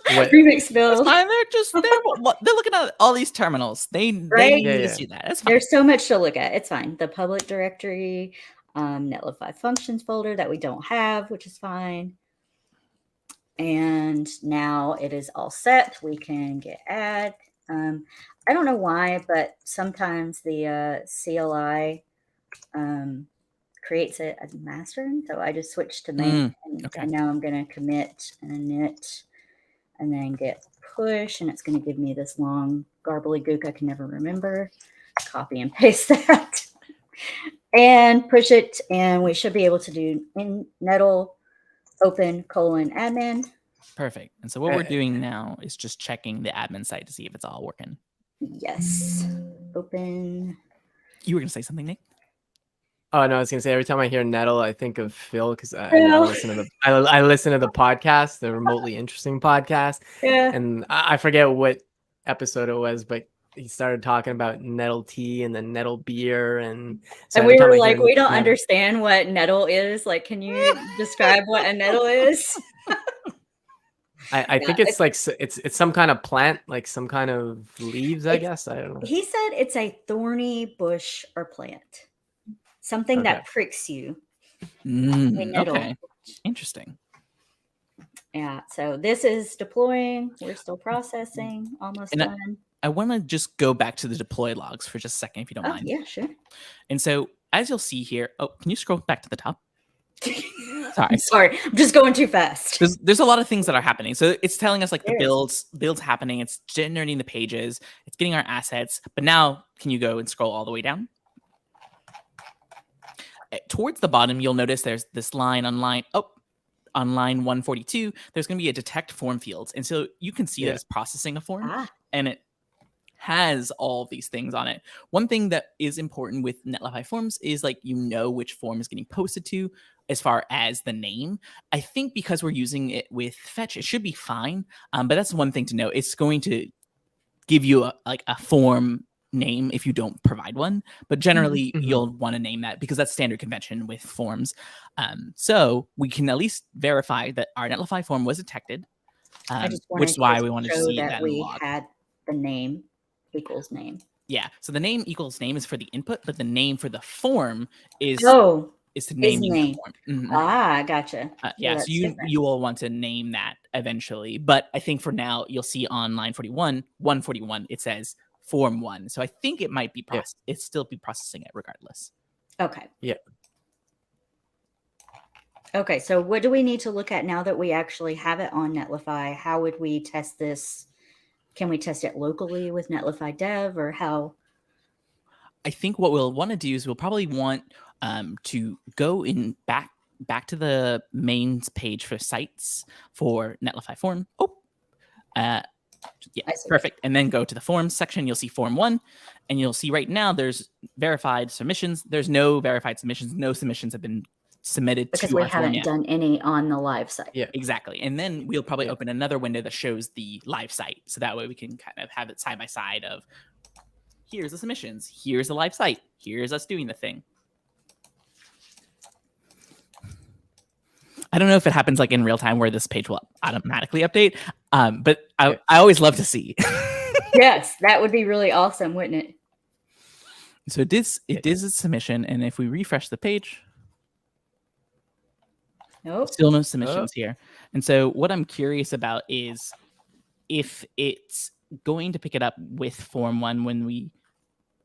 Remix build. They're looking at all these terminals. They need to see that. It's fine. There's so much to look at. It's fine. The public directory, Netlify functions folder that we don't have, which is fine. And now it is all set. We can get add. I don't know why, but sometimes the CLI creates it as master. So I just switched to main. And now I'm going to commit and init and then get push. And it's going to give me this long gobbledygook I can never remember. Copy and paste that. And push it. And we should be able to do in nettle open : admin. Perfect. And so what we're doing now is just checking the admin site to see if it's all working. Yes. Open. You were going to say something, Nick? Oh no, I was gonna say every time I hear nettle, I think of Phil because I listen to the podcast, the remotely interesting podcast. Yeah. And I forget what episode it was, but he started talking about nettle tea and then nettle beer, and so we were like, we don't understand what nettle is. Like, can you describe what a nettle is? I think it's like it's some kind of plant, like some kind of leaves. I guess I don't know. He said it's a thorny bush or plant. Something that pricks you. Okay. Interesting. Yeah. So this is deploying. We're still processing. Almost done. I want to just go back to the deploy logs for just a second, if you don't mind. Yeah, sure. And so as you'll see here, can you scroll back to the top? Sorry. I'm just going too fast. There's a lot of things that are happening. So it's telling us like the builds happening. It's generating the pages. It's getting our assets. But now can you go and scroll all the way down? Towards the bottom, you'll notice there's this line on line 142. There's going to be a detect form fields. And so you can see that it's processing a form and it has all of these things on it. One thing that is important with Netlify Forms is like, which form is getting posted to. as far as the name. I think because we're using it with fetch, it should be fine. But that's one thing to know. It's going to give you a form name if you don't provide one, but generally Mhm. you'll want to name that because that's standard convention with forms. So we can at least verify that our Netlify form was detected, I just which wanted is why to we want to show see that that in the we log. had the name equals name. Yeah. So the name equals name is for the input, but the name for the form is Oh, is the is naming the name. form. Mhm. Ah, gotcha. Yeah, so that's you different. you will want to name that eventually, but I think for now you'll see on line 141, it says form 1. So I think it might be Yeah. it still be processing it regardless. Okay. Yeah. Okay, so what do we need to look at now that we actually have it on Netlify? How would we test this? Can we test it locally with Netlify Dev, or how? I think what we'll want to do is we'll probably want to go in back to the mains page for sites for Netlify form. Yeah, I see. perfect. And then go to the forms section. You'll see form 1, and you'll see right now there's verified submissions. There's no verified submissions. No submissions have been submitted Because to we our form haven't yet. done any on the live site. Yeah. Exactly. And then we'll probably Yeah. open another window that shows the live site. So that way we can kind of have it side by side of here's the submissions, here's the live site, here's us doing the thing. I don't know if it happens like in real time where this page will automatically update, but I always love to see. Yes, that would be really awesome, wouldn't it? So it is a submission, and if we refresh the page, Nope. still no submissions here. And so what I'm curious about is if it's going to pick it up with form 1 when we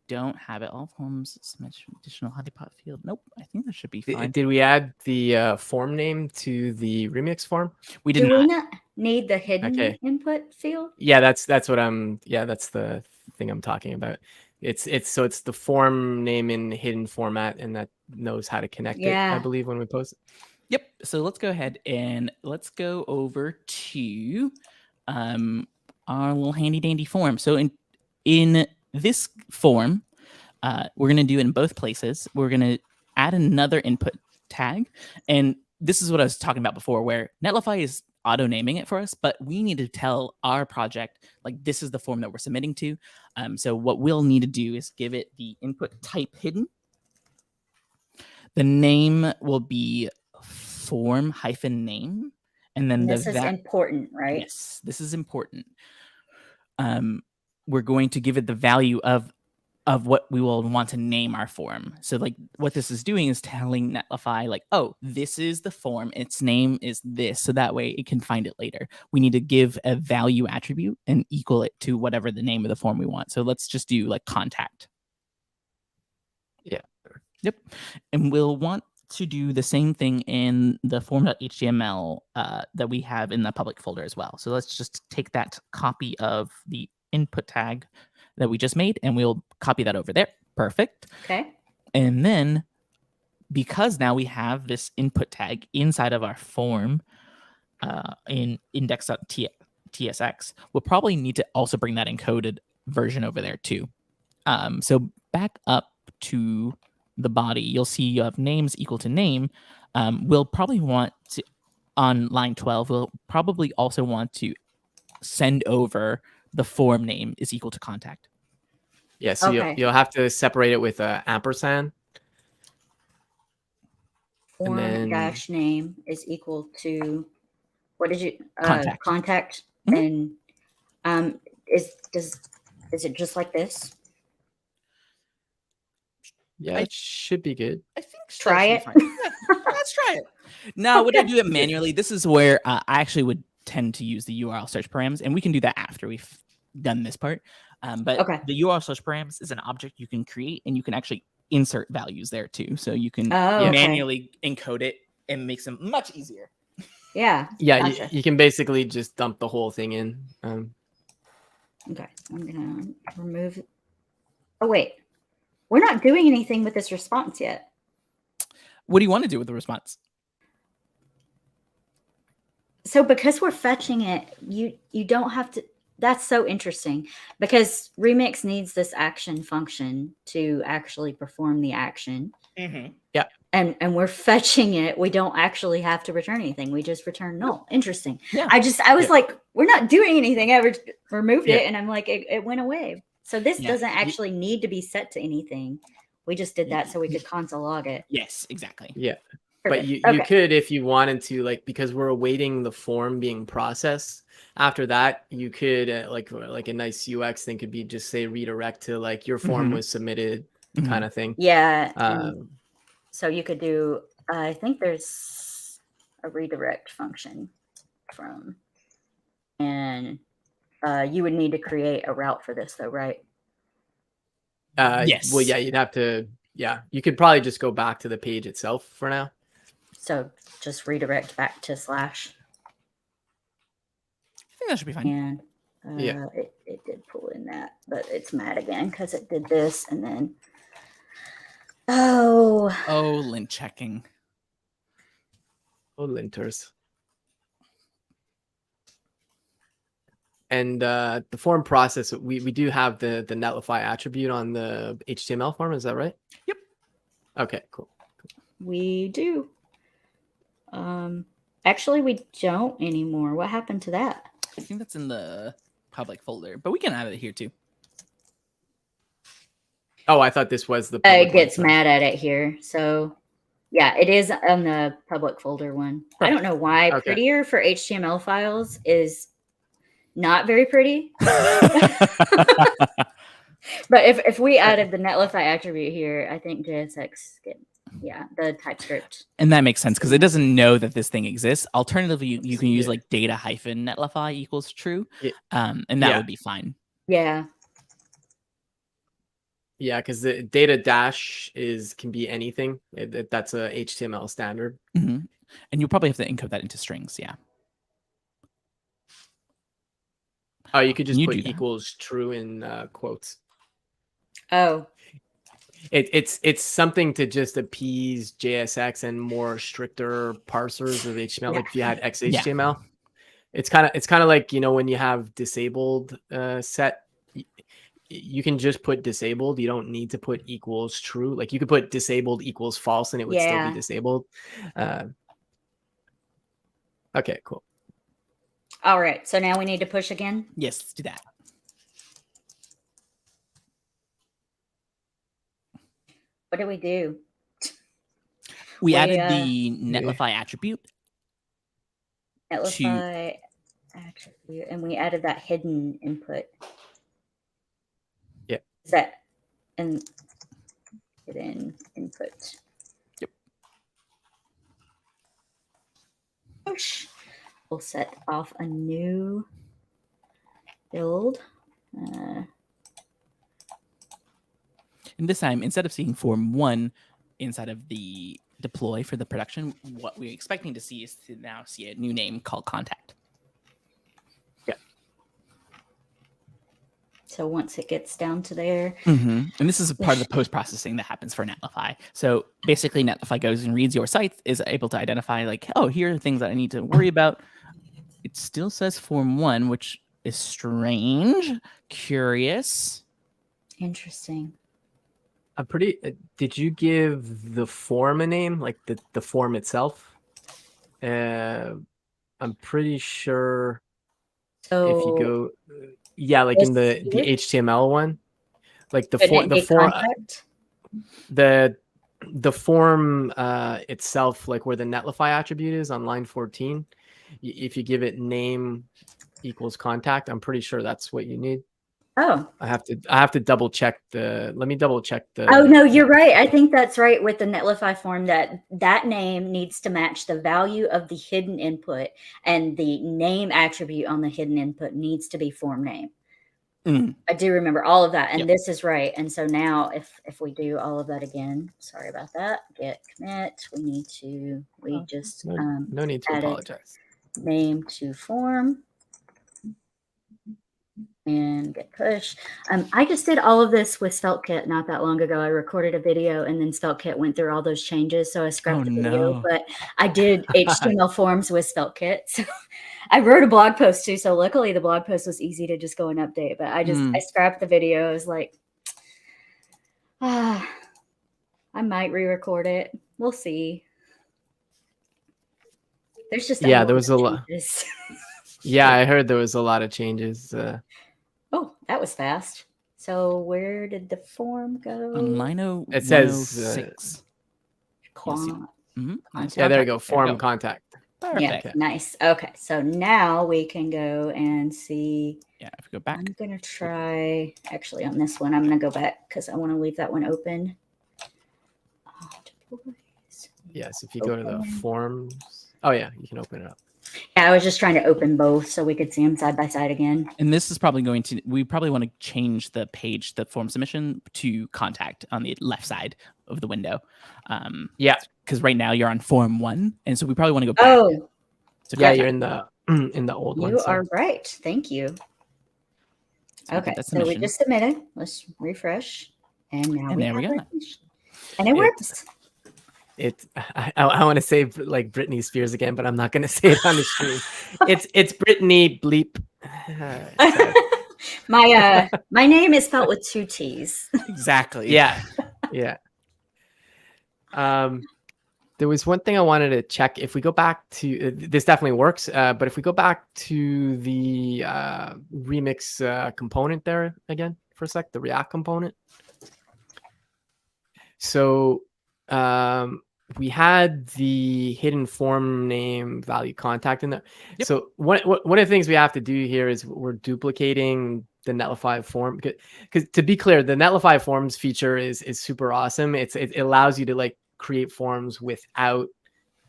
don't have it. All forms submission additional honeypot field. Nope, I think that should be fine. Did we add the form name to the remix form? We did Do we not. not need the hidden Okay. input field? Yeah, that's what I'm. Yeah, that's the thing I'm talking about. It's the form name in hidden format, and that knows how to connect it. I believe when we post it. Yep. So let's go ahead and let's go over to our little handy dandy form. So in this form, we're going to do it in both places. We're going to add another input tag. And this is what I was talking about before, where Netlify is auto naming it for us, but we need to tell our project, like, this is the form that we're submitting to. So what we'll need to do is give it the input type hidden. The name will be form-name. And then this is important, right? Yes, this is important. We're going to give it the value of what we will want to name our form. So like what this is doing is telling Netlify like, oh, this is the form, its name is this. So that way it can find it later. We need to give a value attribute and equal it to whatever the name of the form we want. So let's just do like contact. Yeah. Yep. And we'll want to do the same thing in the form.html that we have in the public folder as well. So let's just take that copy of the input tag that we just made, and we'll copy that over there. Perfect. Okay. And then because now we have this input tag inside of our form in index.tsx, we'll probably need to also bring that encoded version over there too. So back up to the body, you'll see you have names equal to name. We'll probably want to, on line 12, we'll probably also want to send over the form name is equal to contact. Yeah, so you'll have to separate it with a ampersand. Form dash name is equal to, what did you contact? Contact. Mm-hmm. And is it just like this? Yeah, it should be good. I think try it. Let's try it. Now, would I do it manually? This is where I actually would tend to use the URL search params, and we can do that after we've done this part. But the URL search params is an object you can create, and you can actually insert values there too. So you can manually encode it and makes them much easier. Yeah. Yeah, gotcha. You can basically just dump the whole thing in. Okay, I'm gonna remove it. Oh wait, we're not doing anything with this response yet. What do you want to do with the response? So because we're fetching it, you don't have to. That's so interesting because Remix needs this action function to actually perform the action. Mm-hmm. Yeah. and we're fetching it. We don't actually have to return anything. We just return null. Interesting. Yeah. I was like, we're not doing anything. I removed Yeah. it, and I'm like, it went away. So this Yeah. doesn't actually need to be set to anything. We just did that so we could console log it. Yes, exactly. Yeah. But Perfect. you Okay. could, if you wanted to, like, because we're awaiting the form being processed. After that, you could like a nice UX thing could be just say redirect to like your form Mhm. was submitted Mhm. kind of thing. Yeah. And Um, so you could do, I think there's a redirect function from, and you would need to create a route for this though, right? Yes. Well, yeah, you'd have to. Yeah, you could probably just go back to the page itself for now. So just redirect back to slash. I think that should be fine. And Yeah. it did pull in that, but it's mad again because it did this and then. Oh, Lint checking. Oh, linters. And the form process, we do have the Netlify attribute on the HTML form. Is that right? Yep. Okay, cool. we do. Actually, we don't anymore. What happened to that? I think that's in the public folder, but we can add it here too. Oh, I thought this was the public It gets one. mad at it here. So yeah, it is on the public folder one. I don't know why Okay. prettier for HTML files is not very pretty. But if we added the Netlify attribute here, I think JSX the TypeScript. And that makes sense because it doesn't know that this thing exists. Alternatively, you can use Yeah. like data hyphen Netlify equals true, Yeah. and that Yeah. would be fine. Yeah. Yeah, because the data dash can be anything. That's a HTML standard. Mhm. And you'll probably have to encode that into strings. Yeah. Oh, you could just You put do that. equals true in quotes. Oh, It's something to just appease JSX and more stricter parsers of HTML. Like if you had XHTML, it's kind of like, you know, when you have disabled set, you can just put disabled. You don't need to put equals true. Like you could put disabled equals false and it would still be disabled. Okay, cool. all right. So now we need to push again. Yes, let's do that. What do we do? We added the Netlify attribute. Netlify attribute, and we added that hidden input. Yeah. Is that and hidden input? Yep. Push. We'll set off a new build. And this time, instead of seeing form 1 inside of the deploy for the production, what we're expecting to see is to now see a new name called contact. Yeah. So once it gets down to there. Mm-hmm. And this is a part of the post-processing that happens for Netlify. So basically, Netlify goes and reads your site, is able to identify like, oh, here are things that I need to worry about. It still says form 1, which is strange, curious. Interesting. I'm pretty. Did you give the form a name, like the form itself? I'm pretty sure. So if you go, yeah, like in the HTML one, like the form itself, like where the Netlify attribute is on line 14. If you give it name equals contact, I'm pretty sure that's what you need. Oh, I have to double check let me double check the. Oh no, you're right. I think that's right with the Netlify form that name needs to match the value of the hidden input, and the name attribute on the hidden input needs to be form name. Mm. I do remember all of that, and this is right. And so now if we do all of that again, sorry about that, git commit, No need to apologize. Name to form. And get push. I just did all of this with SvelteKit not that long ago. I recorded a video and then SvelteKit went through all those changes. So I scrapped the video, but I did HTML forms with SvelteKit. So I wrote a blog post too. So luckily the blog post was easy to just go and update, but I scrapped the video. I was like, I might re-record it. we'll see. There's just Yeah, lot there was a of lot. changes. Yeah, I heard there was a lot of changes. Oh, that was fast. So where did the form go? On line It says, 106. You'll see. Quant. Nice. yeah, there you go. There you Form go. contact. Yeah, Perfect. nice. Okay, so now we can go and see. Yeah, if we go back. I'm going to try, actually on this one, I'm going to go back because I want to leave that one open. Yes, if you go to the Open. forms. Oh, yeah, you can open it up. Yeah, I was just trying to open both so we could see them side by side again. And this is probably going to, we probably want to change the page, the form submission to contact on the left side of the window. Yeah. Because right now you're on form 1. And so we probably want to go back. Oh, to Yeah, contact. you're in the old one. you are right. Thank you. So Okay, that's so we submission. just submitted. Let's refresh. And now And there we have go. recognition. And it works. I want to say like Britney Spears again, but I'm not going to say it on the stream. It's Britney bleep. My name is spelled with 2 T's. Exactly. Yeah. There was one thing I wanted to check. If we go back to this, definitely works. But if we go back to the remix component there again for a sec, the React component. So we had the hidden form name value contact in there. Yep. So one of the things we have to do here is we're duplicating the Netlify form, because to be clear, the Netlify Forms feature is super awesome. It allows you to like create forms without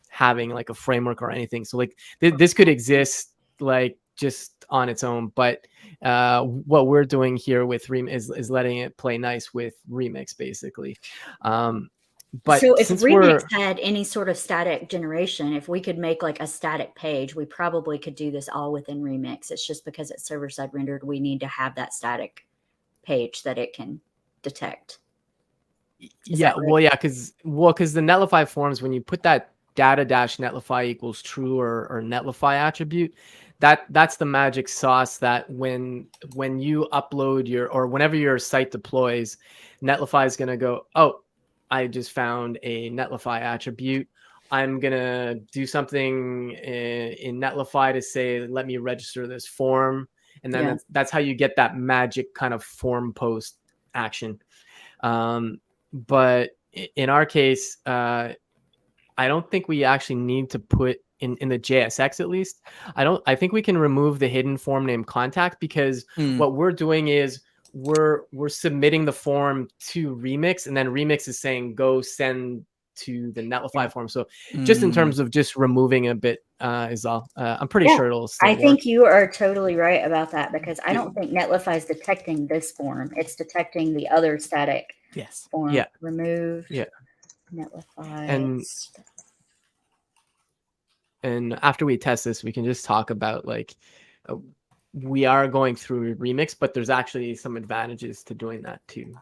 having like a framework or anything. So like this could exist like just on its own, but what we're doing here with Remix is letting it play nice with Remix basically. But so if since Remix had any sort of static generation, if we could make like a static page, we probably could do this all within Remix. It's just because it's server-side rendered, we need to have that static page that it can detect. Yeah, right? Well, because the Netlify Forms, when you put that data-netlify equals true or Netlify attribute, that's the magic sauce that when you upload or whenever your site deploys, Netlify is going to go, oh, I just found a Netlify attribute. I'm going to do something in Netlify to say, let me register this form. And then that's how you get that magic kind of form post action. But in our case, I don't think we actually need to put in the JSX, at least. I think we can remove the hidden form name contact, because what we're doing is we're submitting the form to Remix, and then Remix is saying go send to the Netlify form. So just in terms of just removing a bit is all. I'm pretty sure it'll still work. Think you are totally right about that, because I don't think Netlify is detecting this form. It's detecting the other static form. Yeah. Remove. Yeah. Netlify. And after we test this, we can just talk about like we are going through Remix, but there's actually some advantages to doing that too.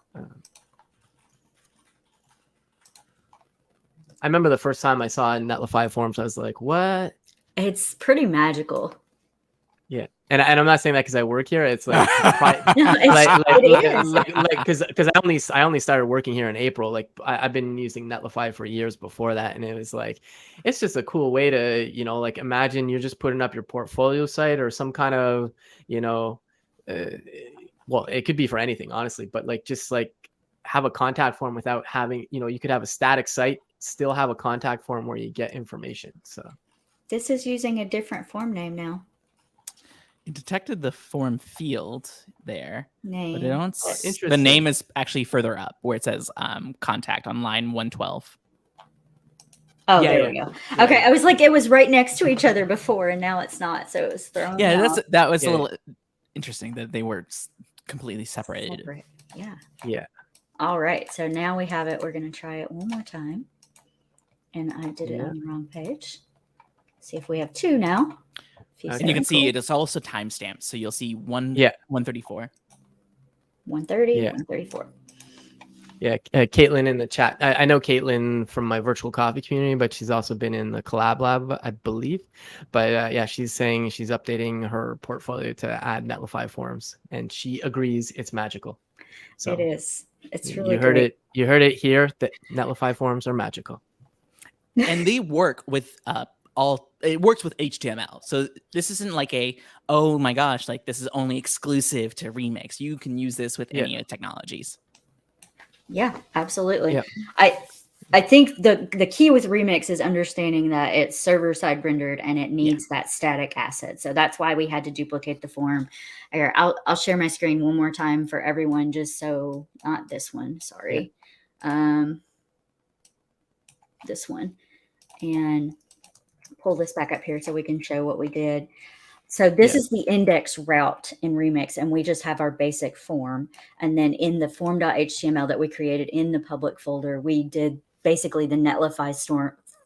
I remember the first time I saw Netlify Forms, I was like, what? It's pretty magical. Yeah. And I'm not saying that because I work here. It's like, because I only started working here in April. Like I've been using Netlify for years before that, and it was like, it's just a cool way to, like imagine you're just putting up your portfolio site or some kind of, well, it could be for anything, honestly, but like just like have a contact form without having, you could have a static site, still have a contact form where you get information. So this is using a different form name now. It detected the form field there, name. But I don't. The name is actually further up where it says contact on line 112. Oh, there we go. Yeah. Okay, I was like, it was right next to each other before, and now it's not, so it was thrown. Yeah, that was a little interesting that they were completely separated. Yeah. All right, so now we have it. We're going to try it one more time, and I did it on the wrong page. See if we have two now. And you can see it is also timestamped, so you'll see 134. 130, 134. Yeah, Caitlin in the chat. I know Caitlin from my virtual coffee community, but she's also been in the collab lab, I believe. But she's saying she's updating her portfolio to add Netlify Forms, and she agrees it's magical. So it is. It's really you heard it here that Netlify Forms are magical. and they work with it works with HTML. So this isn't like oh my gosh, like this is only exclusive to Remix. You can use this with any technologies. Yeah, absolutely. Yeah. I think the key with Remix is understanding that it's server-side rendered and it needs that static asset. So that's why we had to duplicate the form. Here, I'll share my screen one more time for everyone, just so not this one, sorry. This one, and pull this back up here so we can show what we did. So this is the index route in Remix, and we just have our basic form. And then in the form.html that we created in the public folder, we did basically the Netlify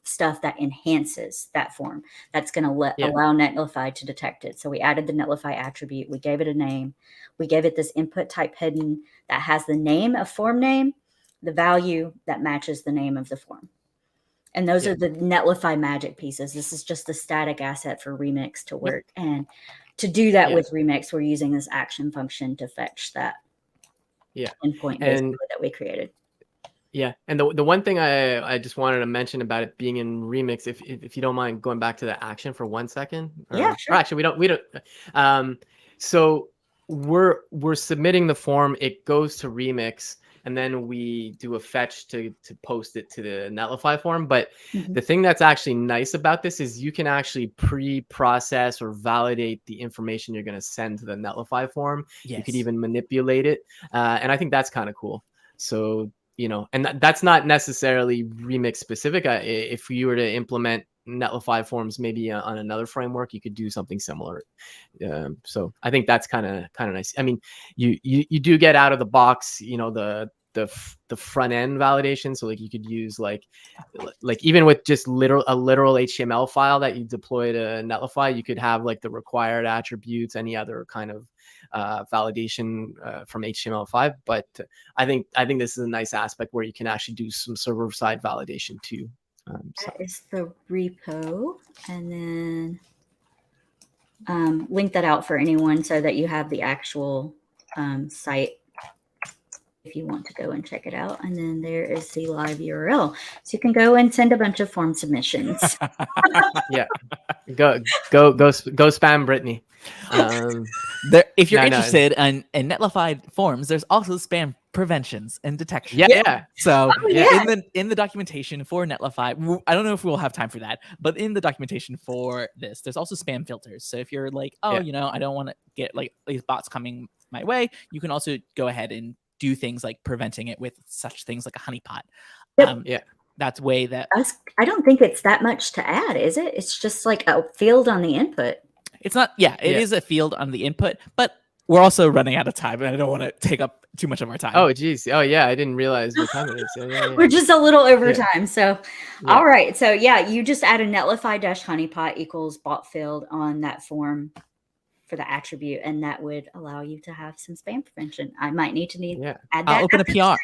stuff that enhances that form. That's going to allow Netlify to detect it. So we added the Netlify attribute. We gave it a name. We gave it this input type hidden that has the name of form name, the value that matches the name of the form. And those are the Netlify magic pieces. This is just the static asset for Remix to work. And to do that with Remix, we're using this action function to fetch that endpoint basically that we created. Yeah, and the one thing I just wanted to mention about it being in Remix, if you don't mind going back to the action for 1 second. Yeah, sure. Or actually, we don't. So we're submitting the form. It goes to Remix, and then we do a fetch to post it to the Netlify form. But the thing that's actually nice about this is you can actually pre-process or validate the information you're going to send to the Netlify form. Yes. You could even manipulate it, and I think that's kind of cool. So and that's not necessarily Remix specific. If you were to implement Netlify Forms maybe on another framework, you could do something similar. So I think that's kind of nice. I mean, you do get out of the box, the front end validation. So like you could use like even with just a literal HTML file that you deploy to Netlify, you could have like the required attributes, any other kind of validation from HTML5. But I think this is a nice aspect where you can actually do some server side validation too. That is the repo, and then link that out for anyone so that you have the actual site if you want to go and check it out. And then there is the live URL. So you can go and send a bunch of form submissions. Yeah. Go spam Brittany. If you're interested in Netlify Forms, there's also spam preventions and detection. Yeah. So in the documentation for Netlify, I don't know if we'll have time for that, but in the documentation for this, there's also spam filters. So if you're like, I don't want to get like these bots coming my way, you can also go ahead and do things like preventing it with such things like a honeypot. That's way that I don't think it's that much to add, is it? It's just like a field on the input. It's not. It is a field on the input, but we're also running out of time, and I don't want to take up too much of our time. Oh, geez. Oh, yeah. I didn't realize what time it is. We're just a little over time. So, all right. So, you just add a Netlify-honeypot equals bot field on that form for the attribute, and that would allow you to have some spam prevention. I might need to add that. I'll open a PR.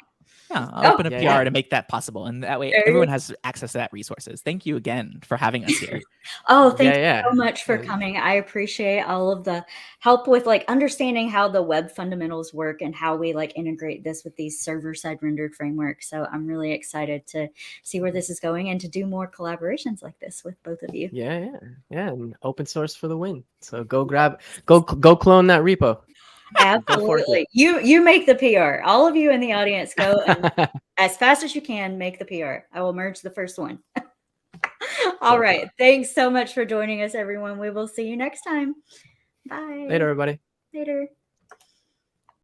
I'll open a PR to make that possible, and that way everyone has access to that resources. Thank you again for having us here. Thank you so much for coming. I appreciate all of the help with like understanding how the web fundamentals work and how we like integrate this with these server-side rendered frameworks. So I'm really excited to see where this is going and to do more collaborations like this with both of you. Yeah, and open source for the win. So go clone that repo. Absolutely. You make the PR. All of you in the audience, go and as fast as you can, make the PR. I will merge the first one. All right. Thanks so much for joining us, everyone. We will see you next time. Bye. Later, everybody. Later.